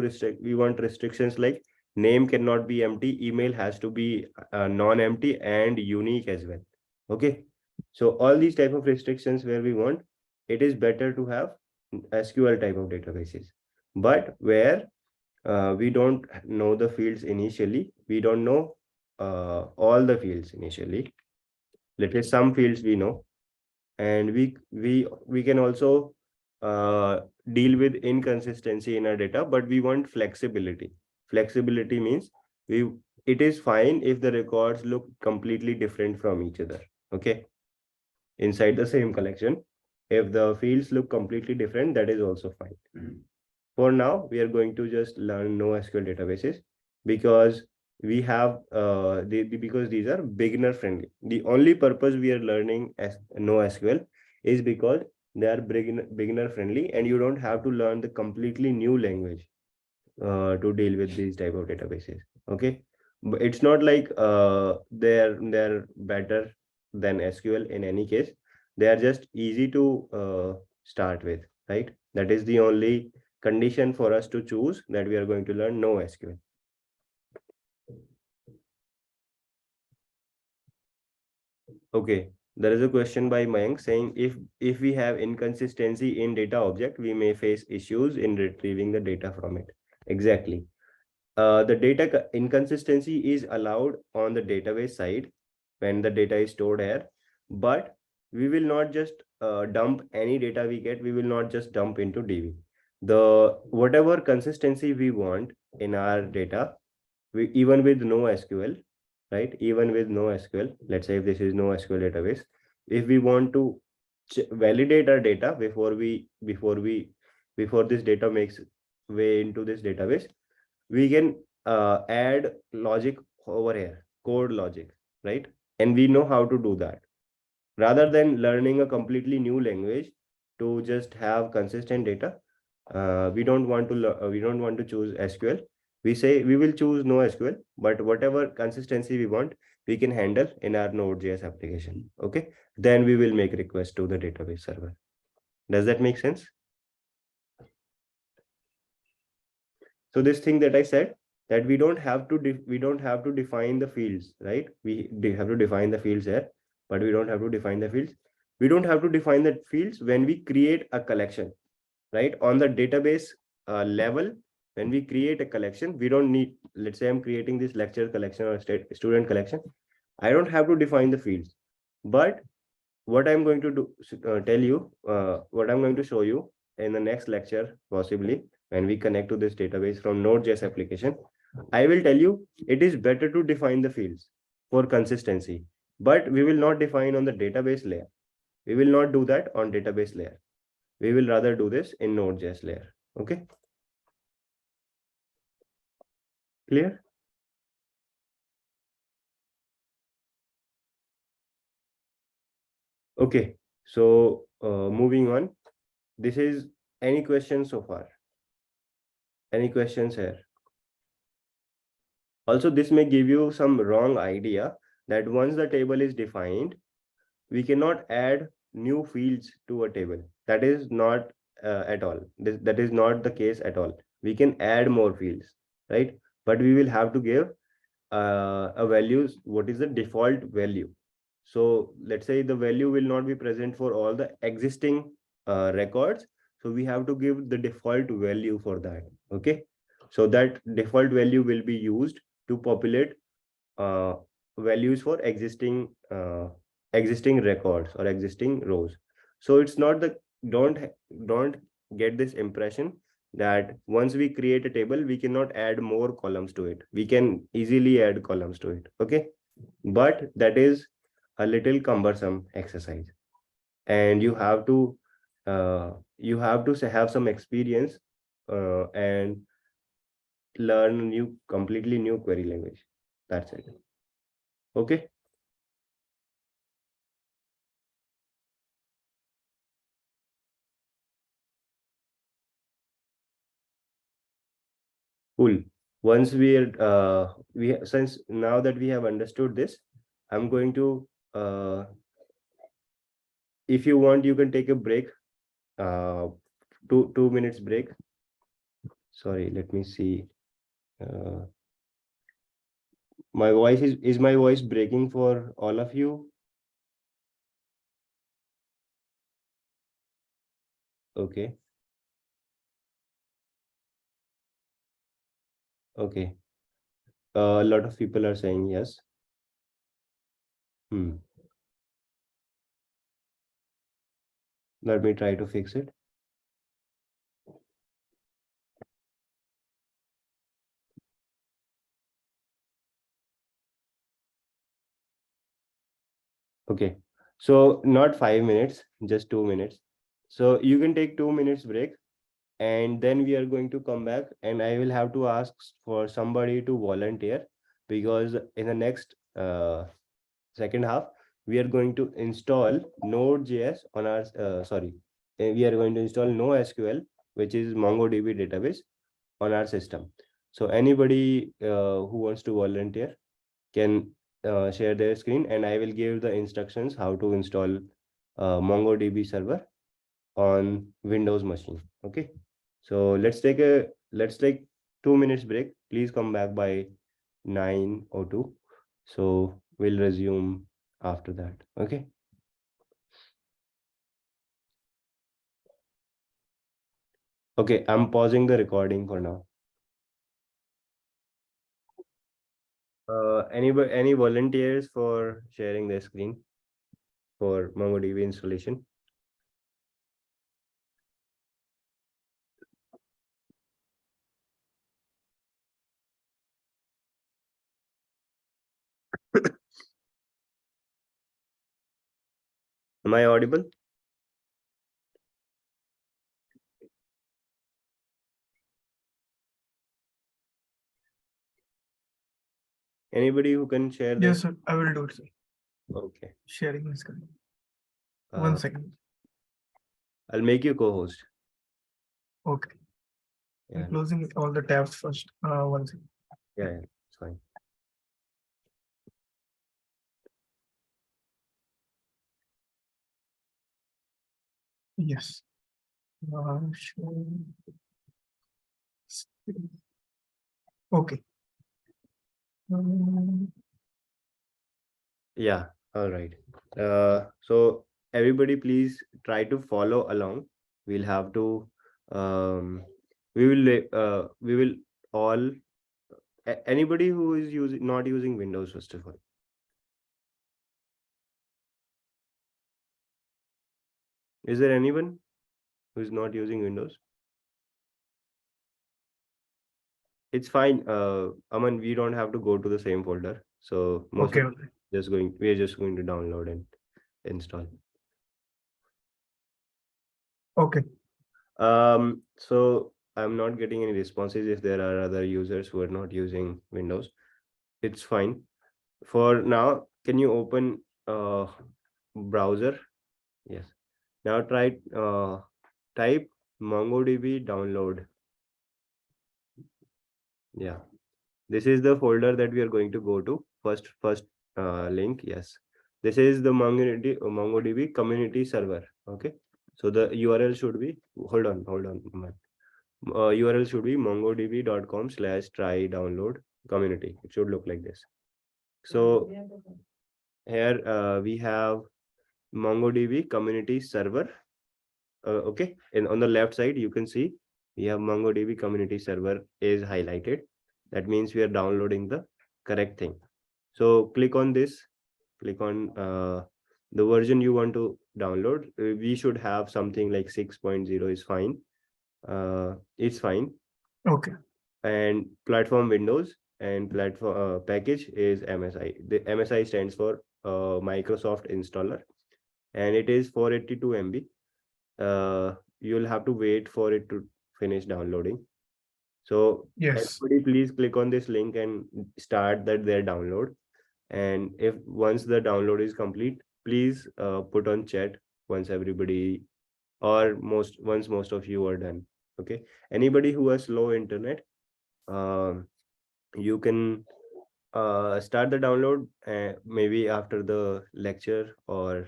restrictions like name cannot be empty, email has to be non-empty and unique as well. Okay, so all these type of restrictions where we want, it is better to have SQL type of databases. But where we don't know the fields initially, we don't know all the fields initially. Let's say some fields we know, and we can also uh, deal with inconsistency in our data, but we want flexibility. Flexibility means we it is fine if the records look completely different from each other. Okay, inside the same collection, If the fields look completely different, that is also fine. For now, we are going to just learn NoSQL databases because we have because these are beginner friendly. The only purpose we are learning as NoSQL is because they are beginner friendly, and you don't have to learn the completely new language to deal with these type of databases. Okay, but it's not like they're better than SQL in any case. They are just easy to start with, right? That is the only condition for us to choose that we are going to learn NoSQL. Okay, there is a question by Mayank saying if we have inconsistency in data object, we may face issues in retrieving the data from it. Exactly. The data inconsistency is allowed on the database side when the data is stored here, but we will not just dump any data we get. We will not just dump into DB. The whatever consistency we want in our data, we even with no SQL, right? Even with no SQL, let's say if this is no SQL database, if we want to validate our data before this data makes way into this database, we can add logic over here, code logic, right? And we know how to do that. Rather than learning a completely new language to just have consistent data, we don't want to choose SQL. We say we will choose no SQL, but whatever consistency we want, we can handle in our Node.js application. Okay, then we will make request to the database server. Does that make sense? So this thing that I said, that we don't have to define the fields, right? We have to define the fields here, but we don't have to define the fields. We don't have to define the fields when we create a collection, right? On the database level, when we create a collection, we don't need, let's say I'm creating this lecture collection or student collection. I don't have to define the fields, but what I'm going to do, tell you, what I'm going to show you in the next lecture, possibly when we connect to this database from Node.js application, I will tell you it is better to define the fields for consistency, but we will not define on the database layer. We will not do that on database layer. We will rather do this in Node.js layer. Okay, clear? Okay, so moving on. This is any questions so far? Any questions here? Also, this may give you some wrong idea that once the table is defined, we cannot add new fields to a table. That is not at all. That is not the case at all. We can add more fields, right? But we will have to give a values, what is the default value. So let's say the value will not be present for all the existing records. So we have to give the default value for that. Okay. So that default value will be used to populate uh, values for existing records or existing rows. So it's not the don't don't get this impression that once we create a table, we cannot add more columns to it. We can easily add columns to it. Okay, but that is a little cumbersome exercise, and you have to have some experience and learn completely new query language. That's it. Okay. Cool. Once since now that we have understood this, I'm going to if you want, you can take a break, uh, 2 minutes break. Sorry, let me see. Uh, my voice is my voice breaking for all of you? Okay, okay. A lot of people are saying yes. Hmm. Let me try to fix it. Okay. So not 5 minutes, just 2 minutes. So you can take 2 minutes break, and then we are going to come back, and I will have to ask for somebody to volunteer, because in the next second half we are going to install Node.js on our we are going to install NoSQL, which is MongoDB database, on our system. So anybody who wants to volunteer can share their screen, and I will give the instructions how to install MongoDB server on Windows machine. Okay. So let's take 2 minutes break. Please come back by 9:02. So we'll resume after that. Okay. Okay, I'm pausing the recording for now. Any volunteers for sharing their screen for MongoDB installation? Am I audible? Anybody who can share this? Yes, sir. I will do it, sir. Okay. Sharing my screen. 1 second. I'll make you co-host. Okay. Yeah. I'm closing all the tabs first. 1 second. Yeah, it's fine. Yes. Sharing screen. Okay. Yeah, all right. So everybody please try to follow along. We'll have to we will all anybody who is using not using Windows, first of all. Is there anyone who is not using Windows? It's fine. Aman, we don't have to go to the same folder. So most Okay. of we are just going to download and install. Okay. So I'm not getting any responses if there are other users who are not using Windows. It's fine. For now, can you open browser? Yes. Now try type MongoDB download. Yeah. This is the folder that we are going to go to. First link. Yes. This is the MongoDB community server. Okay. So the URL should be, hold on. URL should be mongodb.com/try download community. It should look like this. So here we have MongoDB community server. Okay, and on the left side you can see we have MongoDB community server is highlighted. That means we are downloading the correct thing. So click on this. Click on the version you want to download. We should have something like 6.0 is fine. It's fine. Okay. And platform Windows and platform package is MSI. The MSI stands for Microsoft Installer, and it is 482 MB. You'll have to wait for it to finish downloading. So Yes. everybody please click on this link and start their download. And if once the download is complete, please put on chat once everybody or once most of you are done. Okay. Anybody who has slow internet, you can start the download maybe after the lecture, or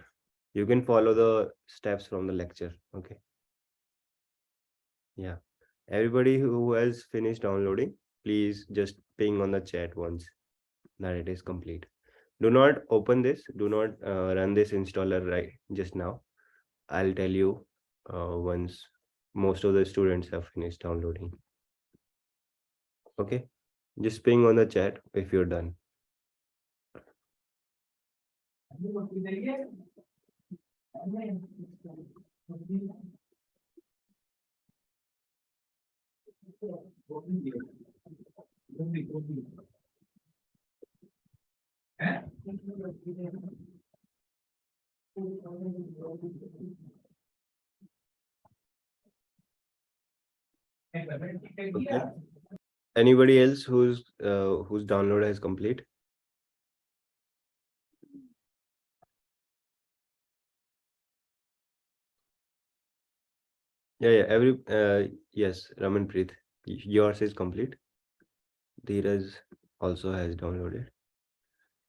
you can follow the steps from the lecture. Okay. Yeah. Everybody who has finished downloading, please just ping on the chat once that it is complete. Do not open this. Do not run this installer right just now. I'll tell you once most of the students have finished downloading. Okay. Just ping on the chat if you're done. Okay. Anybody else whose download has complete? Yeah. Yes, Ramanpreet, yours is complete. Dheeraj also has downloaded.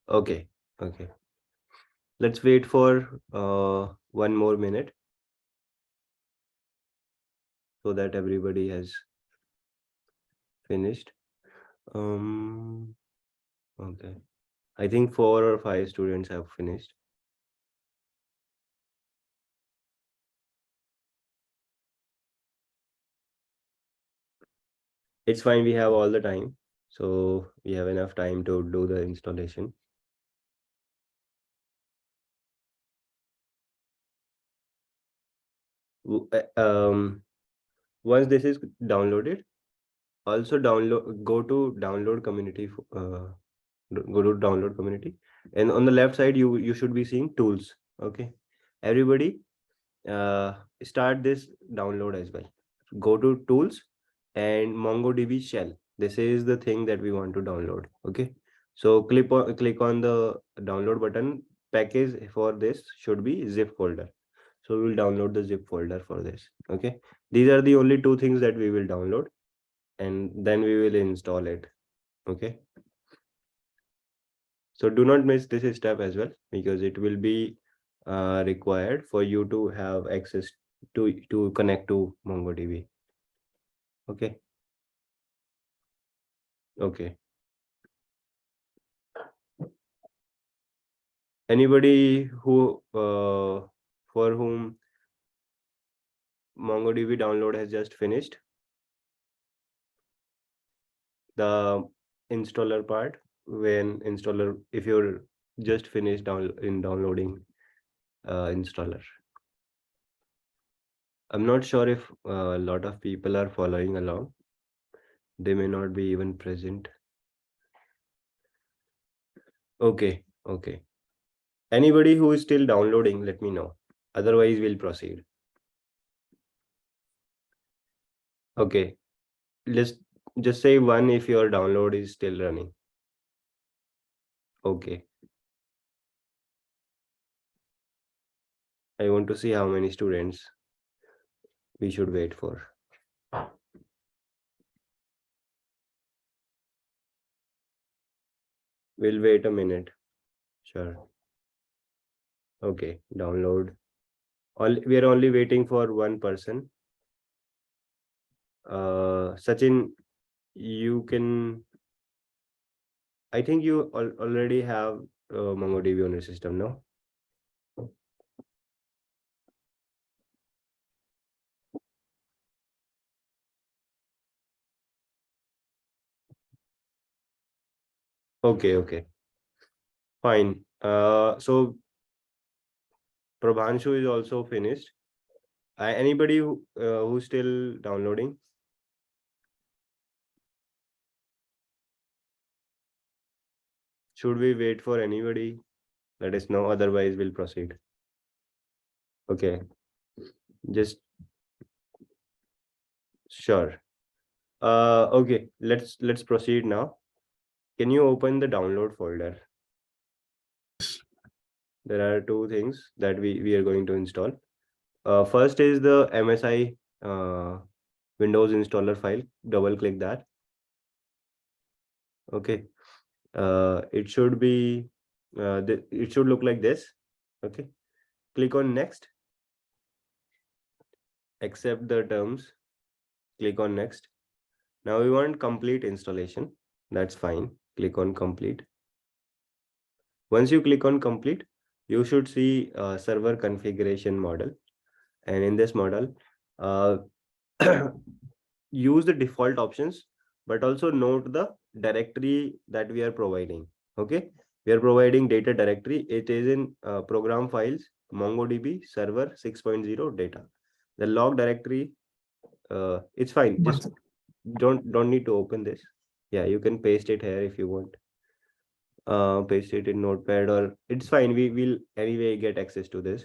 Okay. Okay. Let's wait for 1 more minute so that everybody has finished. Okay. I think 4 or 5 students have finished. It's fine. We have all the time. So we have enough time to do the installation. Once this is downloaded, also go to download community, go to download community, and on the left side you should be seeing tools. Okay, everybody, start this download as well. Go to tools and MongoDB shell. This is the thing that we want to download. Okay, so click on the download button. Package for this should be zip folder. So we will download the zip folder for this. Okay, these are the only two things that we will download, and then we will install it. Okay, so do not miss this step as well, because it will be required for you to have access to connect to MongoDB. Okay. Okay. Anybody who for whom MongoDB download has just finished, the installer part, when installer, if you're just finished downloading installer. I'm not sure if a lot of people are following along. They may not be even present. Okay. Okay. Anybody who is still downloading, let me know. Otherwise, we'll proceed. Okay. Let's just say one if your download is still running. Okay. I want to see how many students we should wait for. We'll wait a minute. Sure. Okay. Download. We are only waiting for one person. Sachin, you can. I think you already have MongoDB on your system, no? Okay. Okay. Fine. So Prabhanshu is also finished. Anybody who's still downloading? Should we wait for anybody? Let us know. Otherwise, we'll proceed. Okay. Just sure. Okay. Let's proceed now. Can you open the download folder? There are two things that we are going to install. First is the MSI Windows installer file. Double click that. Okay. It should be it should look like this. Okay. Click on next. Accept the terms. Click on next. Now we want complete installation. That's fine. Click on complete. Once you click on complete, you should see server configuration model. And in this model, uh, use the default options, but also note the directory that we are providing. Okay, we are providing data directory. It is in program files, MongoDB server 6.0 data. The log directory, it's fine. Just don't need to open this. Yeah, you can paste it here if you want. Paste it in Notepad, or it's fine. We will anyway get access to this.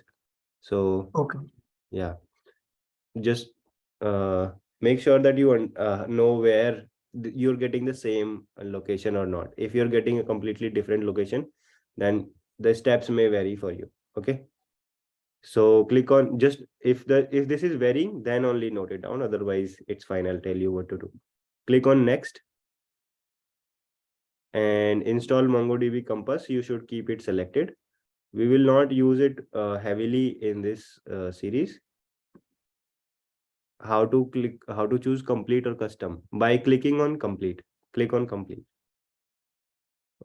So Okay. yeah, just make sure that you know where you're getting the same location or not. If you're getting a completely different location, then the steps may vary for you. Okay, so click on, just if this is varying, then only note it down, otherwise it's fine, I'll tell you what to do. Click on next and install MongoDB Compass. You should keep it selected. We will not use it heavily in this series. How to choose complete or custom? By clicking on complete. Click on complete.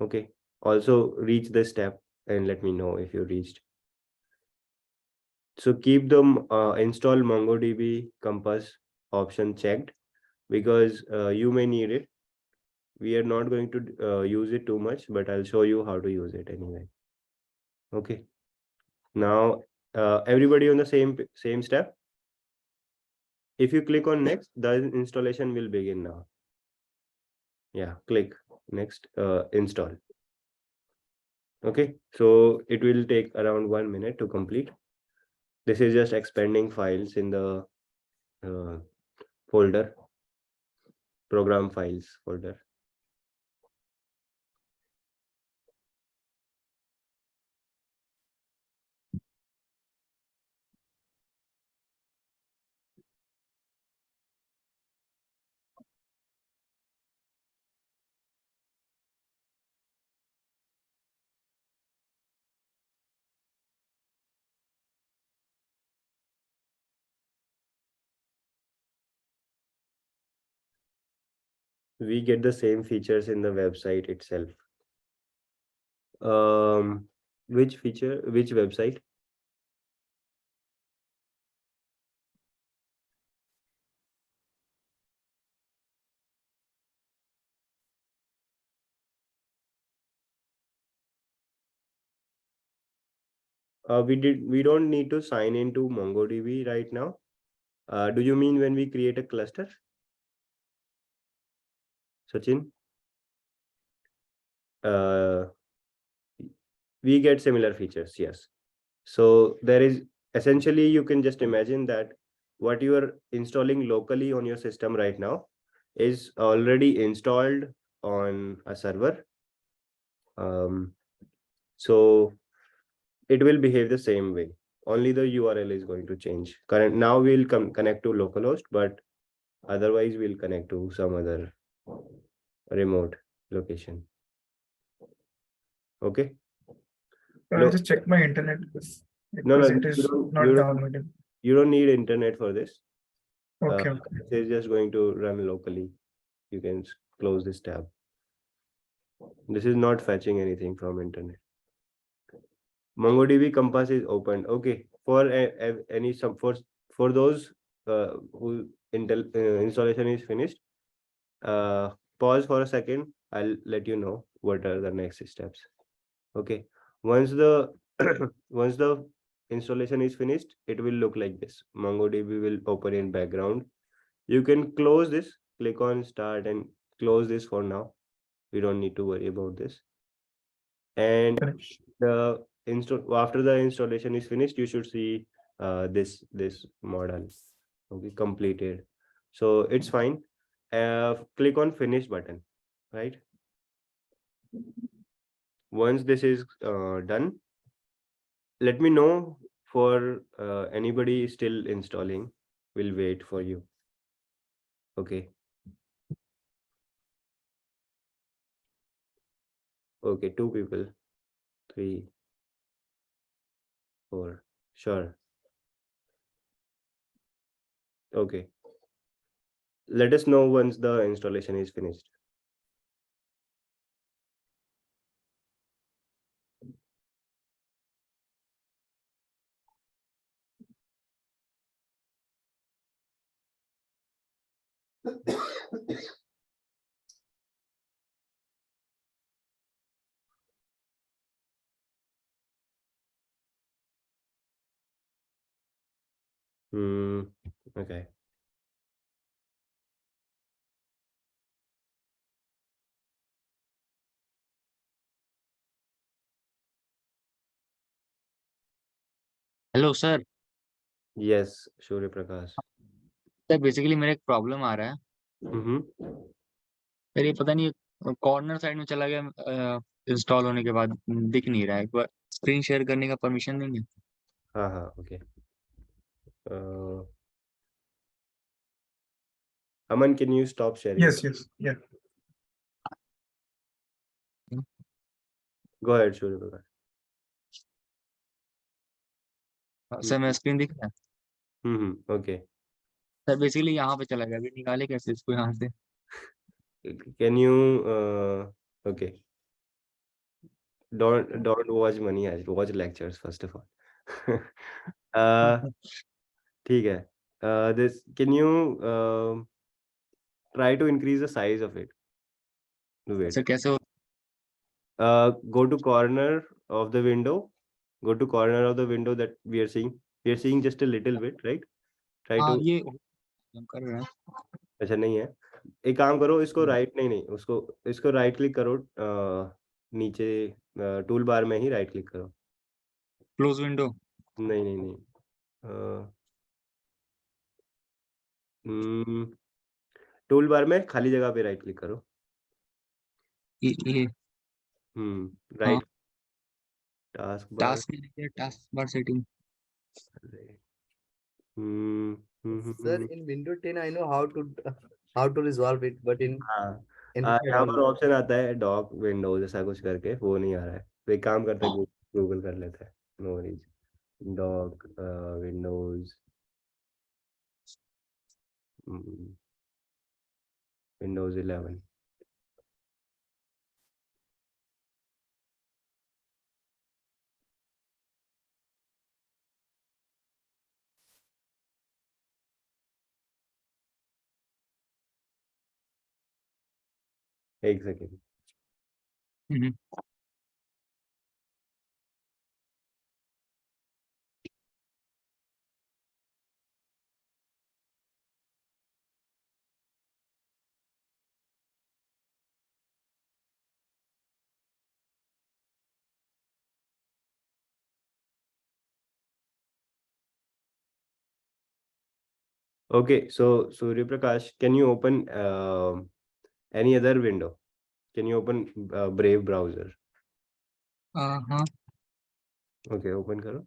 Okay, also reach the step and let me know if you reached. So keep the install MongoDB Compass option checked, because you may need it. We are not going to use it too much, but I'll show you how to use it anyway. Okay, now everybody on the same step. If you click on next, the installation will begin now. Yeah, click next, install. Okay, so it will take around 1 minute to complete. This is just expanding files in the folder, program files folder. We get the same features in the website itself. Which feature, which website? We don't need to sign into MongoDB right now. Do you mean when we create a cluster, Sachin? We get similar features, yes. So there is, essentially, you can just imagine that what you are installing locally on your system right now is already installed on a server. So it will behave the same way. Only the URL is going to change. Now we'll connect to localhost, but otherwise we'll connect to some other remote location. Okay. I'll just check my internet because No, it is not downloading. You don't need internet for this. Okay. It is just going to run locally. You can close this tab. This is not fetching anything from internet. MongoDB Compass is opened. Okay, for any for those who installation is finished, pause for a second. I'll let you know what are the next steps. Okay, once the once the installation is finished, it will look like this. MongoDB will open in background. You can close this, click on start and close this for now. We don't need to worry about this. And the after the installation is finished, you should see this model. Okay, completed. So it's fine. Click on finish button, right? Once this is done, let me know. For anybody still installing, we'll wait for you. Okay. Okay, 2 people, 3, 4. Sure. Okay. Let us know once the installation is finished. Okay. Hello, sir. Yes, Surya Prakash. Sir basically मेरा एक problem आ रहा है sir, ये पता नहीं corner side में चला गया इंस्टॉल होने के बाद दिख नहीं रहा है। एक बार स्क्रीन शेयर करने का परमिशन देंगे? हाँ हाँ okay. Aman, can you stop sharing? Yes, yes, yeah. Go ahead, Surya Prakash. Sir मेरा स्क्रीन दिख रहा है Okay. सर। बेसिकली यहाँ पे चला गया, अभी निकाले कैसे इसको यहाँ से? Can you okay. Don't watch Money Heist. Watch lectures first of all. ठीक है. This can you try to increase the size of it? Wait. Sir कैसे हो? Go to corner of the window. Go to corner of the window that we are seeing. We are seeing just a little bit, right? Try हाँ to. ये हम कर रहे हैं। अच्छा नहीं है. एक काम करो, इसको राइट नहीं उसको इसको राइट क्लिक करो. नीचे टूल बार में ही राइट क्लिक करो. Close window? नहीं. टूल बार में खाली जगह पे राइट क्लिक करो. ये right. Task bar. Task bar setting. Sir, in window 10, I know how to resolve it, but in हाँ Android, I यहाँ don't पर know. ऑप्शन आता है डॉक विंडोज ऐसा कुछ करके, वो नहीं आ रहा है. तो एक काम करते हैं, गूगल कर लेते हैं. No worries. Dock Windows Windows 11. एक second. Okay, so Surya Prakash, can you open any other window? Can you open Brave browser? हाँ Okay, open करो.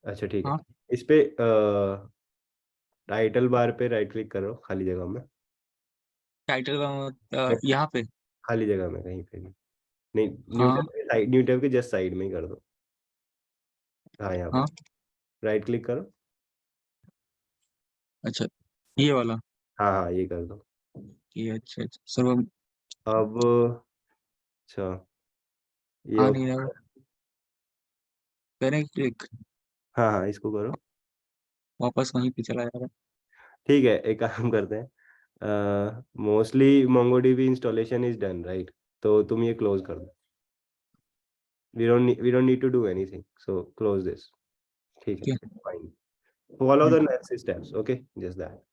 अच्छा ठीक है. हाँ। इस पे टाइटल बार पे राइट क्लिक करो खाली जगह में. टाइटल का यहाँ पे खाली जगह में कहीं पे भी नहीं. हाँ न्यू टैब के जस्ट साइड में ही कर दो. हाँ यहाँ हाँ। पे राइट क्लिक करो. अच्छा ये वाला? हाँ ये कर दो. ये अच्छा सर अब अच्छा ये हाँ नहीं रहा, करें क्लिक, हाँ इसको करो. वापस वहीं पे चला जा रहा है। ठीक है, एक काम करते हैं. Mostly MongoDB installation is done right, तो तुम ये क्लोज कर दो. we don't need to do anything, so close this. ठीक है, fine. Follow the next steps. Okay, just that.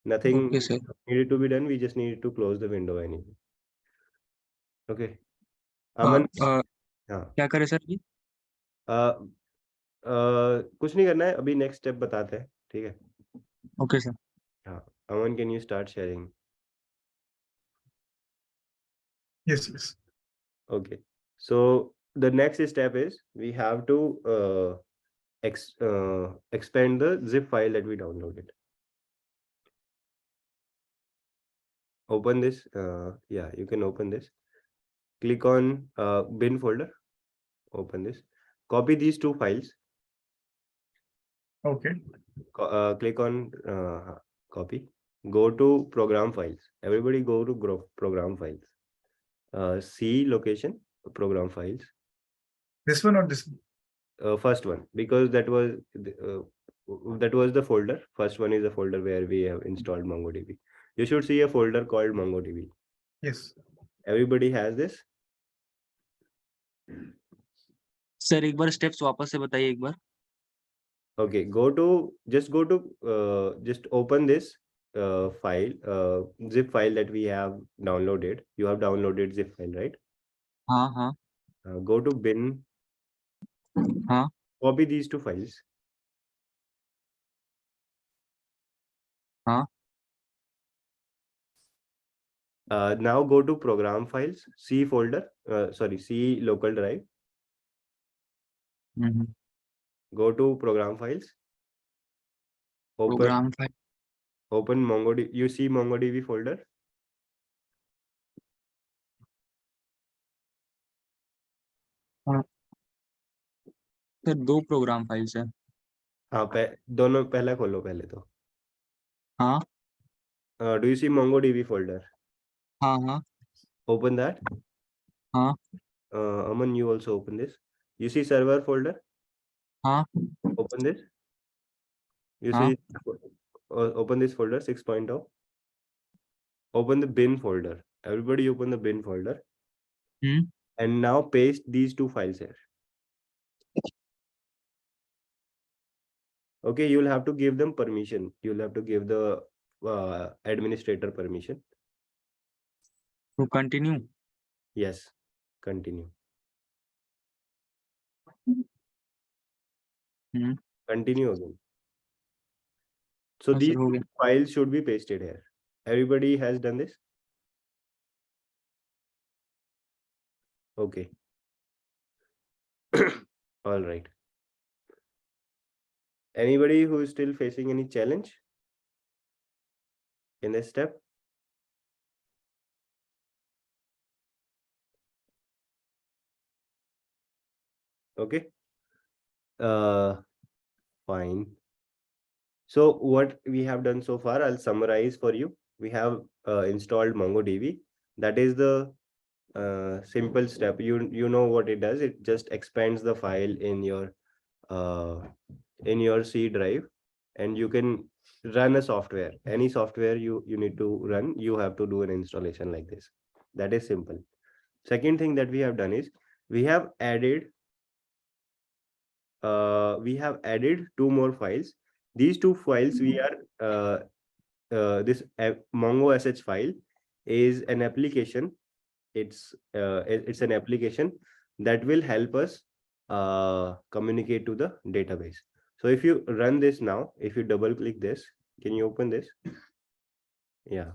Nothing okay sir. needed to be done. We just needed to close the window anyway. Okay. Aman. हाँ. क्या करें sir जी? कुछ नहीं करना है अभी. नेक्स्ट स्टेप बताते हैं. ठीक है. Okay sir. हाँ. Aman, can you start sharing? Yes, yes. Okay. So the next step is we have to expand the zip file that we downloaded. Open this. Yeah, you can open this. Click on bin folder. Open this. Copy these two files. Okay. Click on copy. Go to program files. Everybody go to program files. C location program files. This one or this one? First one, because that was the folder. First one is the folder where we have installed MongoDB. You should see a folder called MongoDB. Yes. Everybody has this. Sir एक बार steps वापस से बताइए एक बार. Okay, just open this file, zip file that we have downloaded. You have downloaded zip file, right? हाँ. Go to bin. हाँ. Copy these two files. हाँ. Now go to program files, C folder, C local drive. Go to program files. Program file. Open MongoDB. You see MongoDB folder. Sir 2 program files है. हाँ, दोनों पहला खोलो पहले तो. हाँ. Do you see MongoDB folder? हाँ. Open that. हाँ. Aman, you also open this. You see server folder? हाँ. Open this. You हाँ. see, open this folder 6.0. Open the bin folder. Everybody open the bin folder. And now paste these 2 files here. Okay, you'll have to give them permission. You'll have to give the administrator permission. To continue. Yes, continue. Continue again. So these files should be pasted here. Everybody has done this? Okay. All right. Anybody who is still facing any challenge in this step? Okay. Fine. So what we have done so far, I'll summarize for you. We have installed MongoDB. That is the simple step. You know what it does. It just expands the file in your C drive, and you can run a software. Any software you need to run, you have to do an installation like this. That is simple. Second thing that we have done is we have added 2 more files. These 2 files we are this Mongo sh file is an application. It's an application that will help us communicate to the database. So if you run this now, if you double click this, can you open this? Yeah,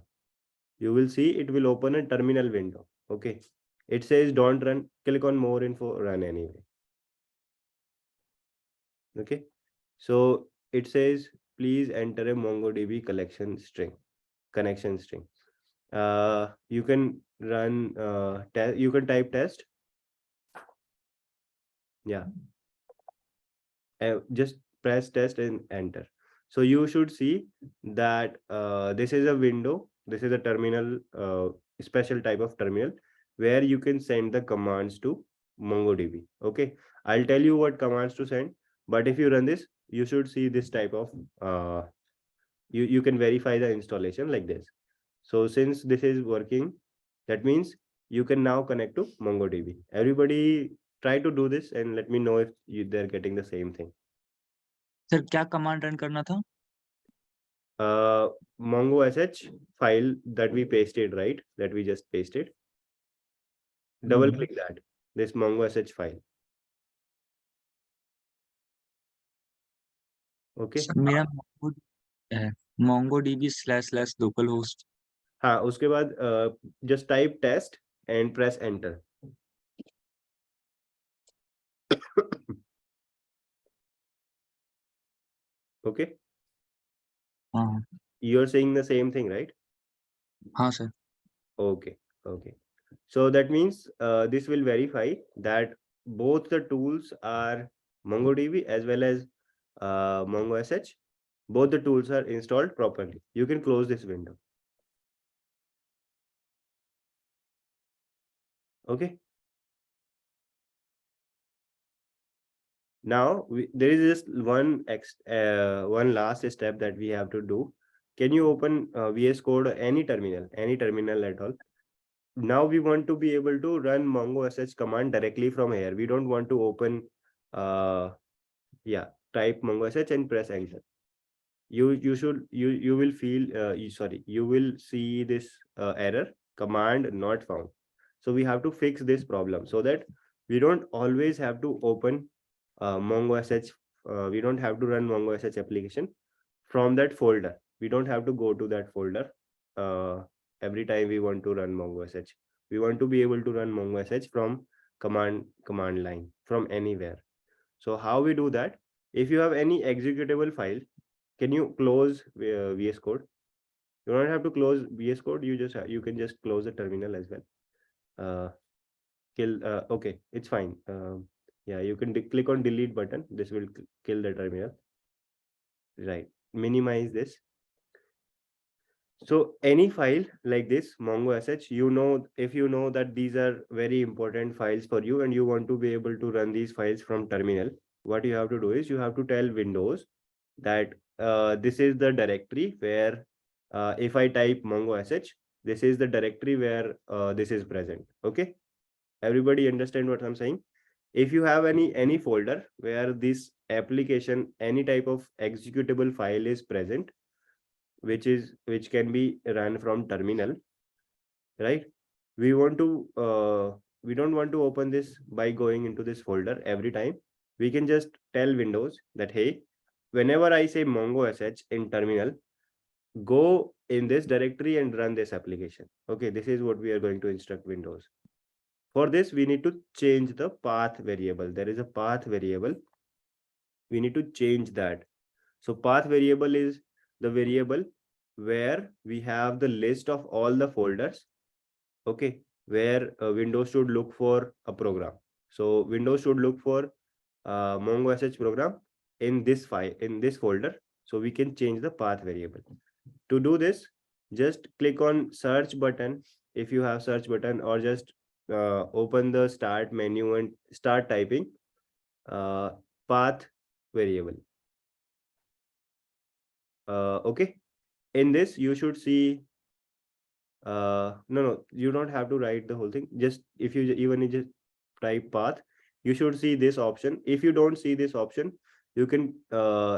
you will see it will open a terminal window. Okay, it says don't run, click on more info, run anyway. Okay, so it says please enter a MongoDB connection string. You can run you can type test. Yeah, just press test and enter. So you should see that this is a window, this is a terminal, special type of terminal where you can send the commands to MongoDB. Okay, I'll tell you what commands to send, but if you run this, you should see this type of you can verify the installation like this. So since this is working, that means you can now connect to MongoDB. Everybody try to do this and let me know if they're getting the same thing. Sir क्या command run करना था? Mongo sh file that we pasted, right? That we just pasted. Double click that. This Mongo sh file. Okay. मेरा MongoDB//localhost. हाँ, उसके बाद just type test and press enter. Okay. You're saying the same thing, right? हाँ sir. Okay. So that means this will verify that both the tools are MongoDB as well as Mongo sh. Both the tools are installed properly. You can close this window. Okay. Now there is just one last step that we have to do. Can you open VS Code any terminal at all? Now we want to be able to run Mongo sh command directly from here. We don't want to open type Mongo sh and press enter. You will see this error, command not found. So we have to fix this problem so that we don't always have to open Mongo sh. We don't have to run Mongo sh application from that folder. we don't have to go to that folder every time we want to run MongoSH. We want to be able to run MongoSH from command line from anywhere. So how we do that? If you have any executable file, can you close VS Code? You don't have to close VS Code. You can just close the terminal as well. Okay, it's fine. Yeah, you can click on delete button. This will kill the terminal. Right. Minimize this. So any file like this MongoSH, if you know that these are very important files for you and you want to be able to run these files from terminal, what you have to do is you have to tell Windows that this is the directory where if I type MongoSH, this is the directory where this is present. Okay, everybody understand what I'm saying? If you have any folder where this application, any type of executable file is present, which can be run from terminal, right? We don't want to open this by going into this folder every time. We can just tell Windows that, hey, whenever I say MongoSH in terminal, go in this directory and run this application. Okay, this is what we are going to instruct Windows. For this, we need to change the path variable. There is a path variable. We need to change that. So path variable is the variable where we have the list of all the folders, okay, where Windows should look for a program. So Windows should look for MongoSH program in this file, in this folder. So we can change the path variable. To do this, just click on search button if you have search button, or just open the start menu and start typing path variable. Okay, in this you should see no, you don't have to write the whole thing. Just if you even just type path, you should see this option. If you don't see this option, you can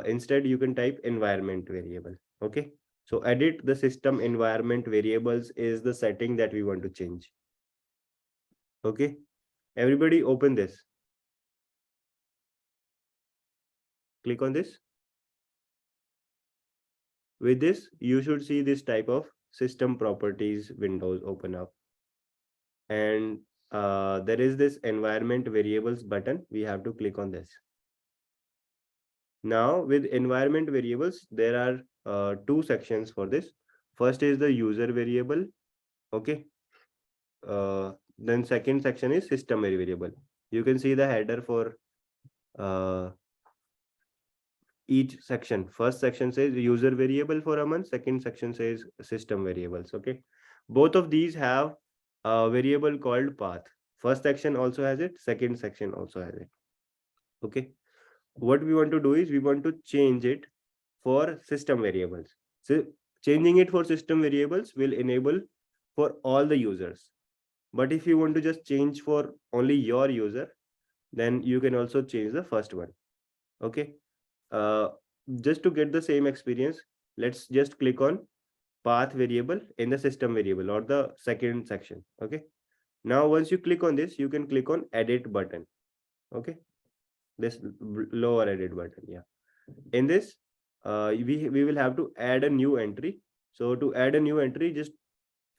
instead you can type environment variable. Okay, so edit the system environment variables is the setting that we want to change. Okay, everybody open this, click on this. With this, you should see this type of system properties windows open up, and there is this environment variables button. We have to click on this. Now with environment variables, there are two sections for this. First is the user variable. Okay, then second section is system variable. You can see the header for each section. First section says user variable for a month, second section says system variables. Okay, both of these have a variable called path. First section also has it, second section also has it. Okay, what we want to do is we want to change it for system variables. So changing it for system variables will enable for all the users. But if you want to just change for only your user, then you can also change the first one. Okay, just to get the same experience, let's just click on path variable in the system variable or the second section. Okay, now once you click on this, you can click on edit button. Okay, this lower edit button. Yeah, in this we will have to add a new entry. So to add a new entry, just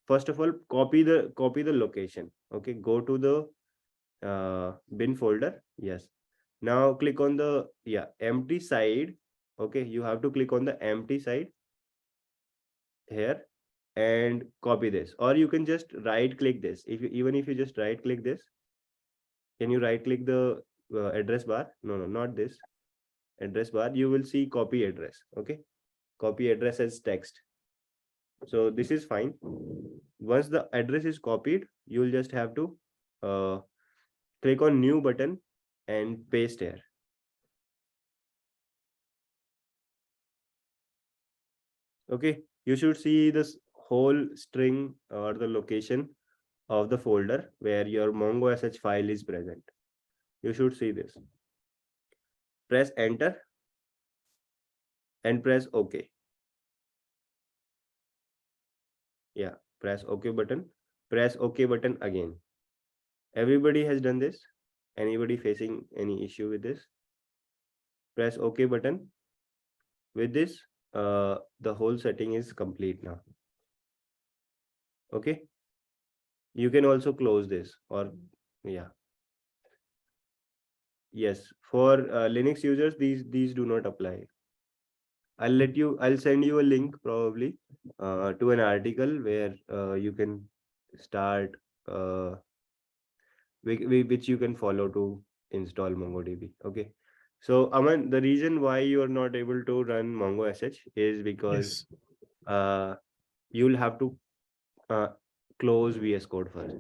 first of all copy the location. Okay, go to the bin folder. Yes, now click on the empty side. Okay, you have to click on the empty side here and copy this, or you can just right click this. If you just right click this, can you right click the address bar? No, not this address bar. You will see copy address. Okay, copy address as text. So this is fine. Once the address is copied, you will just have to click on new button and paste here. Okay, you should see this whole string or the location of the folder where your MongoSH file is present. You should see this. Press enter and press OK. Yeah, press OK button. Press OK button again. Everybody has done this. Anybody facing any issue with this? Press OK button. With this, the whole setting is complete now. Okay, you can also close this, or yeah, yes, for Linux users these do not apply. I'll send you a link probably to an article where you can start which you can follow to install MongoDB. Okay. So Aman, the reason why you are not able to run Mongo SH is because Yes. you'll have to uh, close VS Code first.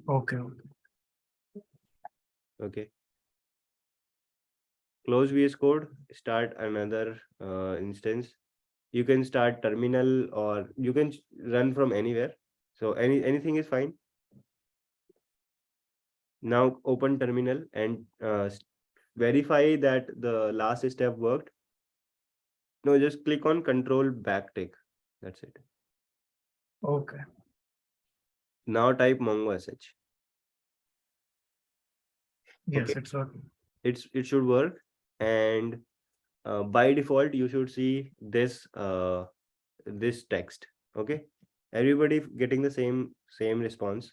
Okay. Okay. Close VS Code, start another instance. You can start terminal or you can run from anywhere. So anything is fine. Now open terminal and verify that the last step worked. No, just click on control backtick. That's it. Okay. Now type Mongo SH. Yes, Okay. it's working. It should work, and by default you should see this this text. Okay. Everybody getting the same response.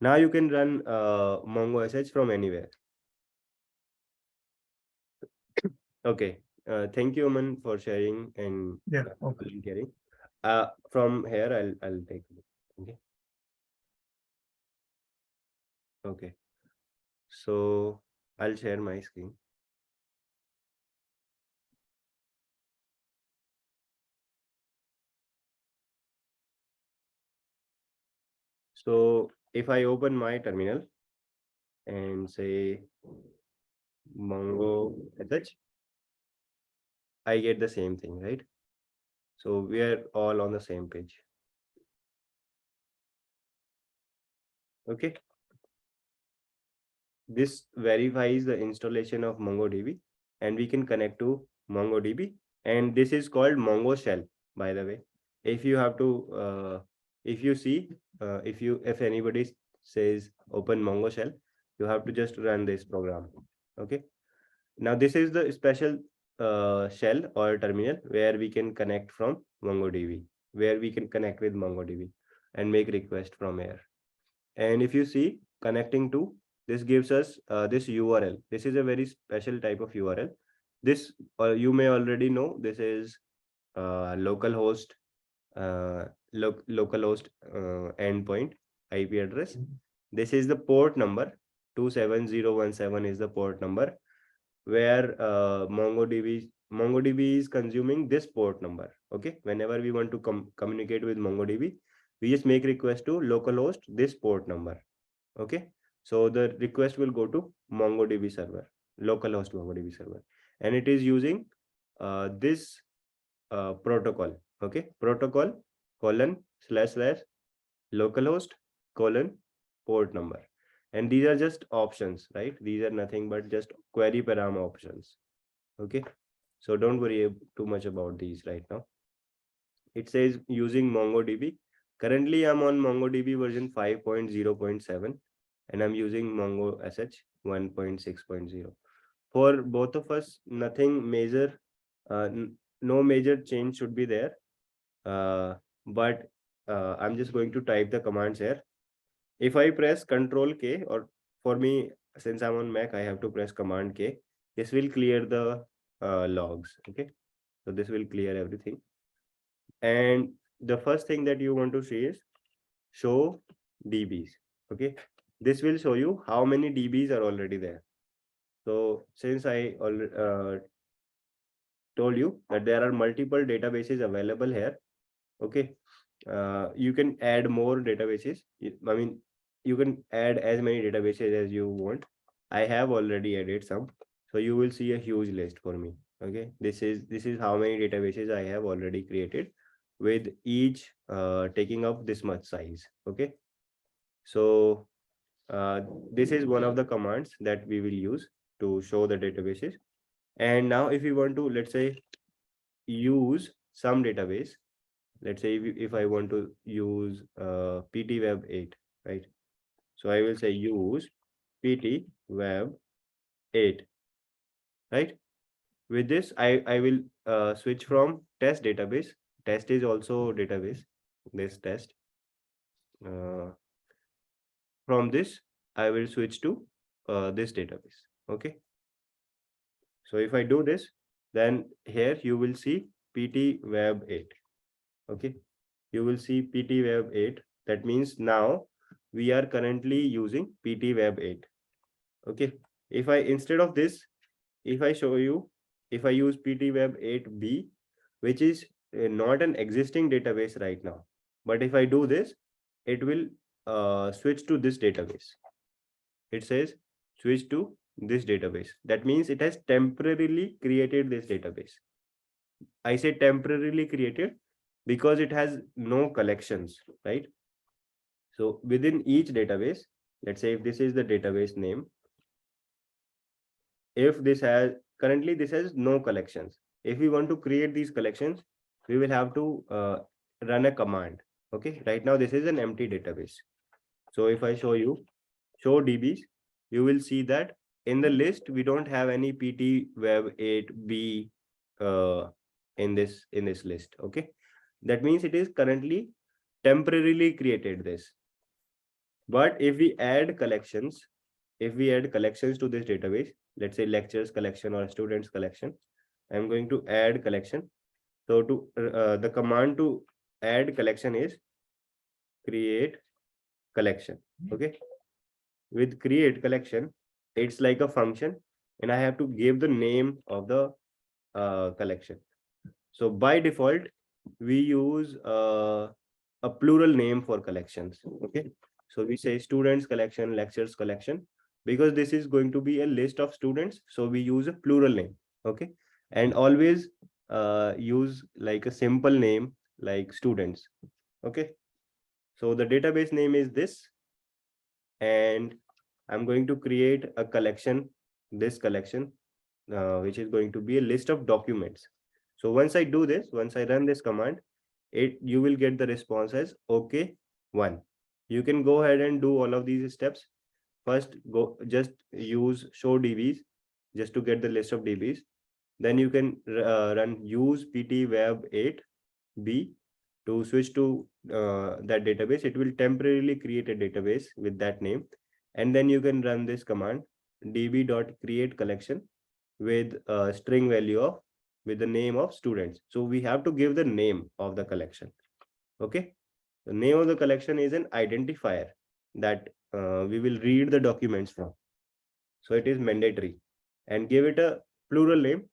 Now you can run Mongo SH from anywhere. Okay. Thank you, Aman, for sharing and Yeah. Okay. volunteering. From here, I'll take a look. Okay. Okay. So I'll share my screen. So if I open my terminal and say Mongo SH, I get the same thing, right? So we are all on the same page. Okay. This verifies the installation of MongoDB, and we can connect to MongoDB. And this is called Mongo Shell, by the way. If you have to, if you see, if anybody says open Mongo Shell, you have to just run this program. Okay. Now this is the special shell or terminal where we can connect from MongoDB, where we can connect with MongoDB and make request from here. And if you see connecting to, this gives us this URL. This is a very special type of URL. This you may already know. This is localhost localhost endpoint IP address. This is the port number. 27017 is the port number where MongoDB is consuming this port number. Okay, whenever we want to communicate with MongoDB, we just make request to localhost this port number. Okay, so the request will go to MongoDB server, localhost MongoDB server, and it is using this protocol. Okay, protocol / localhost port number. And these are just options, right? These are nothing but just query param options. Okay, so don't worry too much about these right now. It says using MongoDB. Currently I'm on MongoDB version 5.0.7 and I'm using Mongo SH 1.6.0. For both of us, nothing major, no major change should be there. But I'm just going to type the commands here. If I press Control K, or for me, since I'm on Mac, I have to press Command K. This will clear the logs. Okay, so this will clear everything. And the first thing that you want to see is show DBs. Okay, this will show you how many DBs are already there. So since I already told you that there are multiple databases available here, okay, you can add more databases. I mean, you can add as many databases as you want. I have already added some, so you will see a huge list for me. Okay, this is how many databases I have already created, with each taking up this much size. Okay, so this is one of the commands that we will use to show the databases. And now if we want to, let's say, use some database, let's say if I want to use PT Web 8, right? So I will say use PT Web 8, right? with this, I will switch from test database. Test is also database, this test. From this, I will switch to this database. Okay. So if I do this, then here you will see PT Web 8. Okay. You will see PT Web 8. That means now we are currently using PT Web 8. Okay. If I, instead of this, if I show you, if I use PT Web 8B, which is not an existing database right now, but if I do this, it will switch to this database. It says switch to this database. That means it has temporarily created this database. I say temporarily created because it has no collections, right? So within each database, let's say if this is the database name, if this has, currently this has no collections. If we want to create these collections, we will have to run a command. Okay, right now this is an empty database. So if I show you show DBs, you will see that in the list we don't have any PT Web 8B in this list. Okay, that means it is currently temporarily created this. But if we add collections, to this database, let's say lectures collection or students collection, I'm going to add collection. So to the command to add collection is create collection. Okay, with create collection, it's like a function, and I have to give the name of the collection. So by default, we use a plural name for collections. Okay, so we say students collection, lectures collection, because this is going to be a list of students, so we use a plural name. Okay, and always use like a simple name like students. Okay, so the database name is this, and I'm going to create a collection, this collection, which is going to be a list of documents. So once I do this, once I run this command, you will get the response as okay 1. You can go ahead and do all of these steps. First, just use show DBs just to get the list of DBs. Then you can run use PT Web 8B to switch to that database. It will temporarily create a database with that name, and then you can run this command db.create collection with a string value of with the name of students. So we have to give the name of the collection. Okay, the name of the collection is an identifier that we will read the documents from. So it is mandatory, and give it a plural name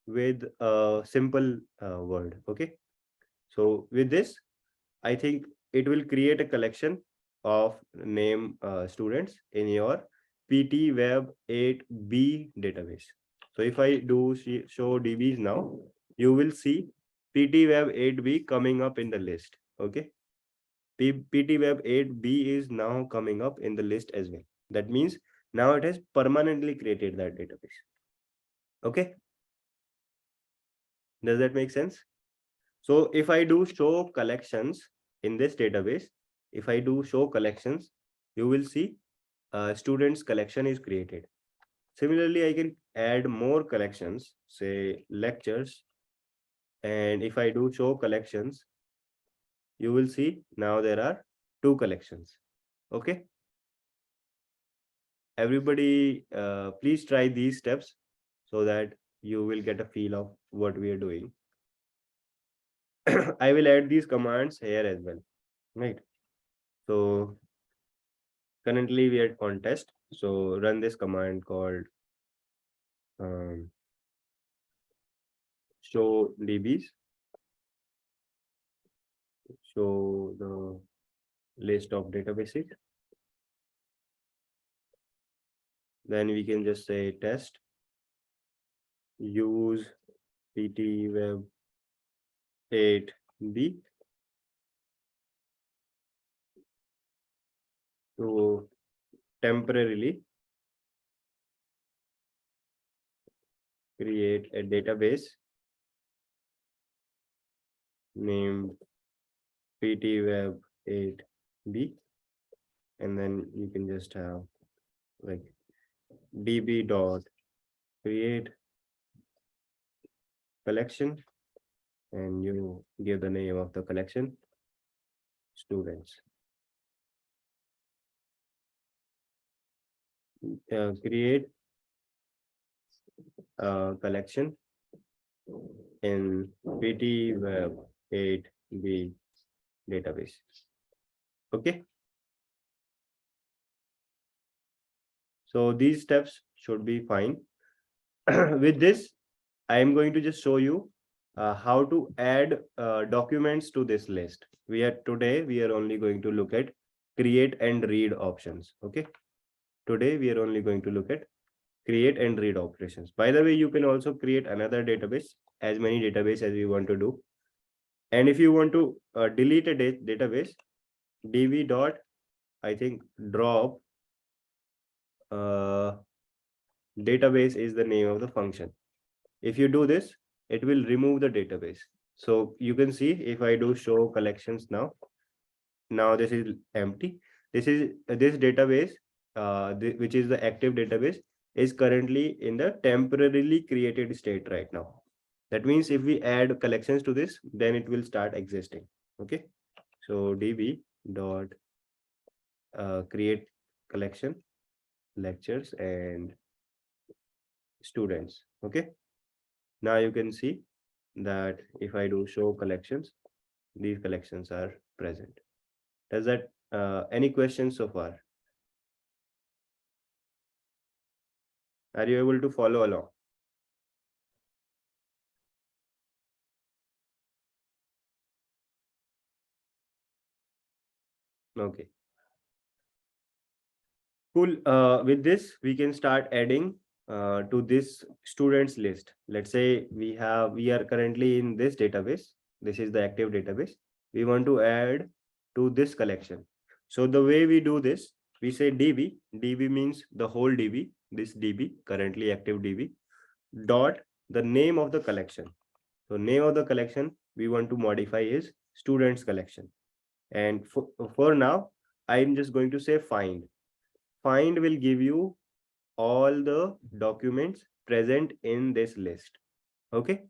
with a simple word. Okay, so with this, I think it will create a collection of name students in your PT Web 8B database. So if I do show DBs now, you will see PT Web 8B coming up in the list. Okay, PT Web 8B is now coming up in the list as well. That means now it has permanently created that database. Okay, does that make sense? So if I do show collections in this database, if I do show collections, you will see students collection is created. Similarly, I can add more collections, say lectures. And if I do show collections, you will see now there are 2 collections. Okay. Everybody, please try these steps so that you will get a feel of what we are doing. I will add these commands here as well, right? So currently we are on test. So run this command called show DBs. Show the list of databases. Then we can just say test use PT Web 8B to temporarily create a database named PT Web 8B, and then you can just have like db dot create collection, and you give the name of the collection, students. Create a collection in PT Web 8B database. Okay. So these steps should be fine. With this, I am going to just show you how to add documents to this list. We are only going to look at create and read options. Okay. Today we are only going to look at create and read operations. By the way, you can also create another database, as many database as you want to do. And if you want to delete a database, db dot, I think, drop database is the name of the function. If you do this, it will remove the database. So you can see if I do show collections now this is empty. This database, which is the active database, is currently in the temporarily created state right now. That means if we add collections to this, then it will start existing. Okay. So db dot create collection, lectures and students. Okay. Now you can see that if I do show collections, these collections are present. Does that any questions so far? Are you able to follow along? Okay. Cool. With this, we can start adding to this students list. Let's say we are currently in this database. This is the active database. We want to add to this collection. So the way we do this, we say db. db means the whole db. This db, currently active db, dot the name of the collection. So name of the collection we want to modify is students collection. And for now, I'm just going to say find. Find will give you all the documents present in this list. Okay.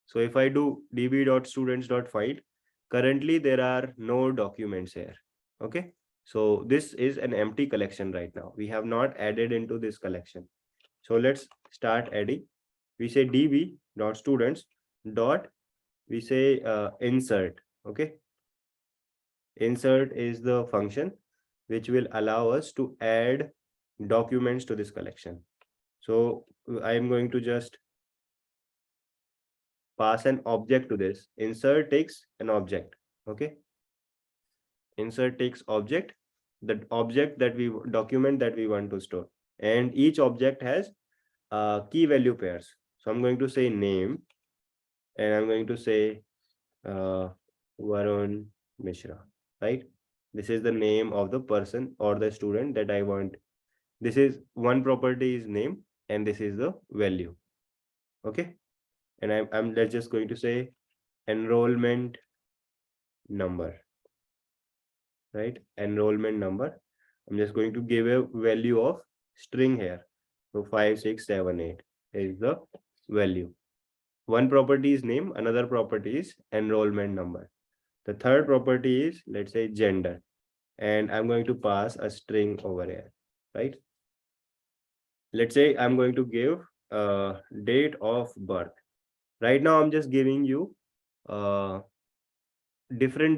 So if I do db.students.find, currently there are no documents here. Okay. So this is an empty collection right now. We have not added into this collection. So let's start adding. We say db.students dot, we say insert. Okay. Insert is the function which will allow us to add documents to this collection. So I am going to just pass an object to this. Insert takes an object. Okay. Insert takes object, the object that we document that we want to store. And each object has key value pairs. So I'm going to say name, and I'm going to say Varun Mishra, right? This is the name of the person or the student that I want. This is one property is name, and this is the value. Okay. And I'm just going to say enrollment number, right? Enrollment number. I'm just going to give a value of string here. So 5, 6, 7, 8 is the value. One property is name, another property is enrollment number. The third property is, let's say, gender. And I'm going to pass a string over here, right? Let's say I'm going to give date of birth. Right now, I'm just giving you different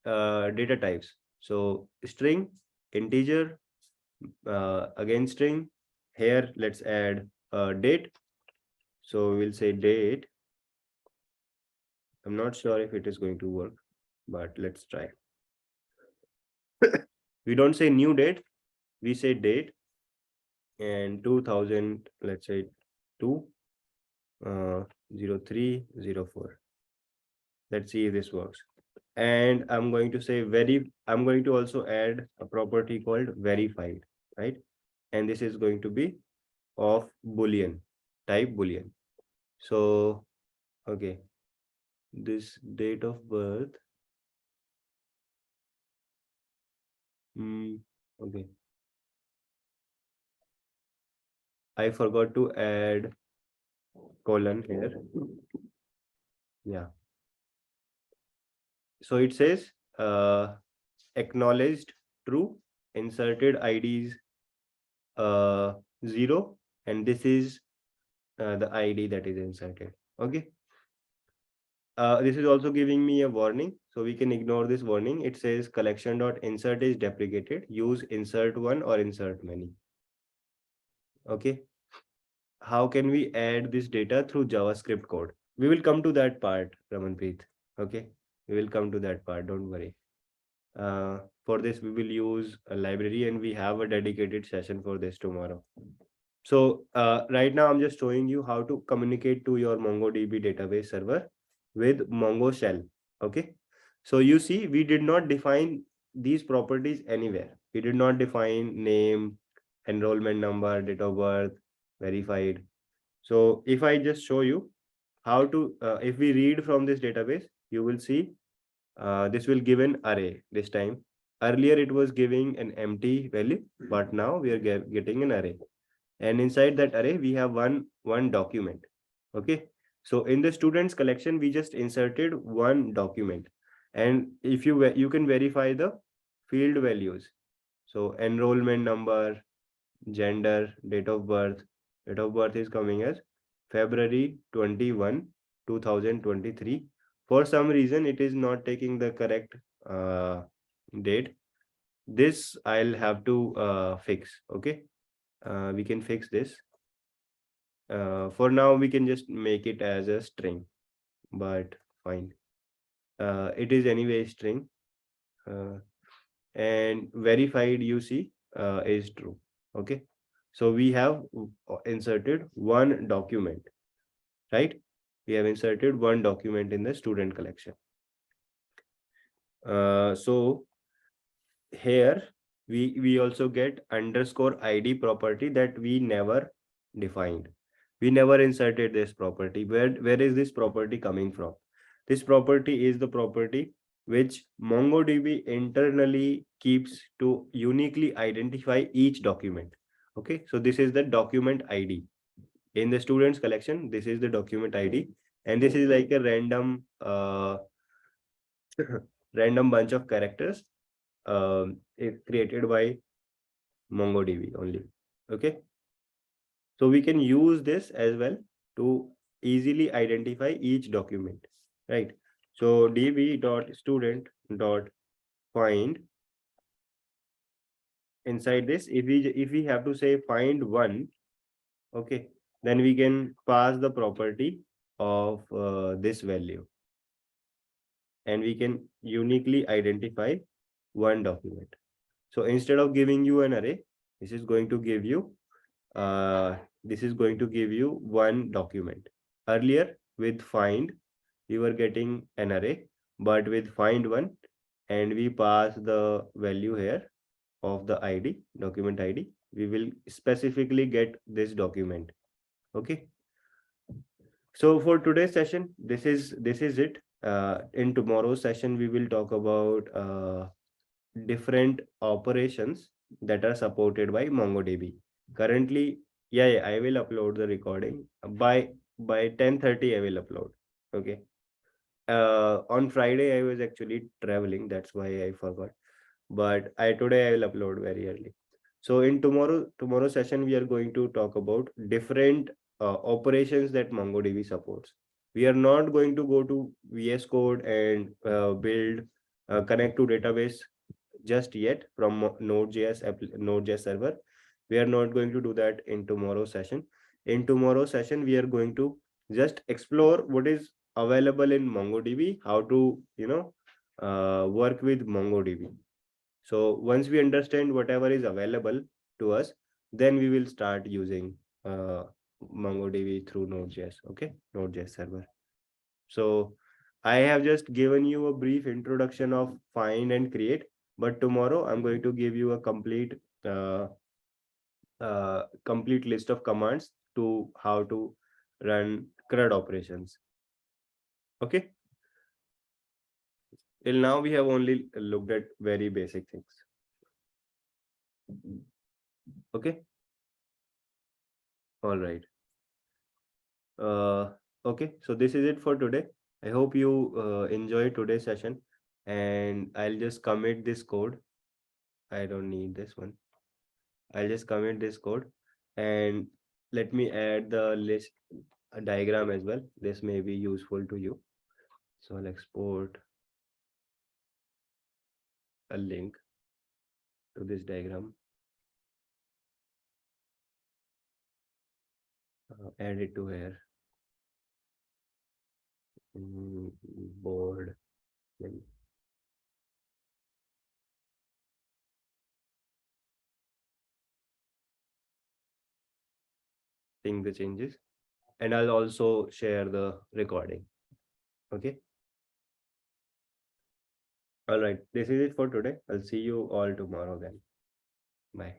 data types. So string, integer, again string. Here, let's add date. So we'll say date. I'm not sure if it is going to work, but let's try. We don't say new date, we say date, and 2000, let's say 2 0304. Let's see if this works. And I'm going to say I'm going to also add a property called verified, right? And this is going to be of Boolean, type Boolean. So, okay, this date of birth. Okay. I forgot to add colon here. Yeah. So it says acknowledged true, inserted IDs 0, and this is the ID that is inserted. Okay. This is also giving me a warning, so we can ignore this warning. It says collection.insert is deprecated. Use insert one or insert many. Okay. How can we add this data through JavaScript code? We will come to that part, Ramanpreet. Okay. We will come to that part. Don't worry. For this, we will use a library, and we have a dedicated session for this tomorrow. So right now, I'm just showing you how to communicate to your MongoDB database server with Mongo shell. Okay. So you see, we did not define these properties anywhere. We did not define name, enrollment number, date of birth, verified. So if I just show you how to, if we read from this database, you will see this will give an array this time. Earlier, it was giving an empty value, but now we are getting an array. And inside that array, we have one document. Okay. So in the students collection, we just inserted one document. And if you can verify the field values. So enrollment number, gender, date of birth. Date of birth is coming as February 21, 2023. For some reason, it is not taking the correct date. This I'll have to fix. Okay. We can fix this. For now, we can just make it as a string, but fine. It is anyway string. And verified, you see, is true. Okay. So we have inserted one document, right? We have inserted one document in the student collection. So here we also get underscore ID property that we never defined. We never inserted this property. Where is this property coming from? This property is the property which MongoDB internally keeps to uniquely identify each document. Okay, so this is the document ID. In the students collection, this is the document ID, and this is like a random random bunch of characters created by MongoDB only. Okay. So we can use this as well to easily identify each document, right? So db.student.find, inside this, if we have to say find one, okay, then we can pass the property of this value, and we can uniquely identify one document. So instead of giving you an array, this is going to give you one document. Earlier with find, we were getting an array, but with find one, and we pass the value here of the ID, document ID, we will specifically get this document. Okay. So for today's session, this is it. In tomorrow's session, we will talk about different operations that are supported by MongoDB. Currently, yeah, I will upload the recording by 10:30. I will upload. Okay. On Friday I was actually traveling, that's why I forgot. But today I will upload very early. So in tomorrow's session, we are going to talk about different operations that MongoDB supports. We are not going to go to VS Code and build connect to database just yet from Node.js server. We are not going to do that in tomorrow's session. In tomorrow's session, we are going to just explore what is available in MongoDB, how to work with MongoDB. So once we understand whatever is available to us, then we will start using MongoDB through Node.js. Okay, Node.js server. So I have just given you a brief introduction of find and create, but tomorrow I'm going to give you a complete list of commands to how to run CRUD operations. Okay. Till now we have only looked at very basic things. Okay. All right. Okay, so this is it for today. I hope you enjoyed today's session, and I'll just commit this code. I don't need this one. I'll just commit this code, and let me add the list a diagram as well. This may be useful to you. So I'll export a link to this diagram. Add it to here. Board link. Think the changes, and I'll also share the recording. Okay. All right. This is it for today. I'll see you all tomorrow then. Bye.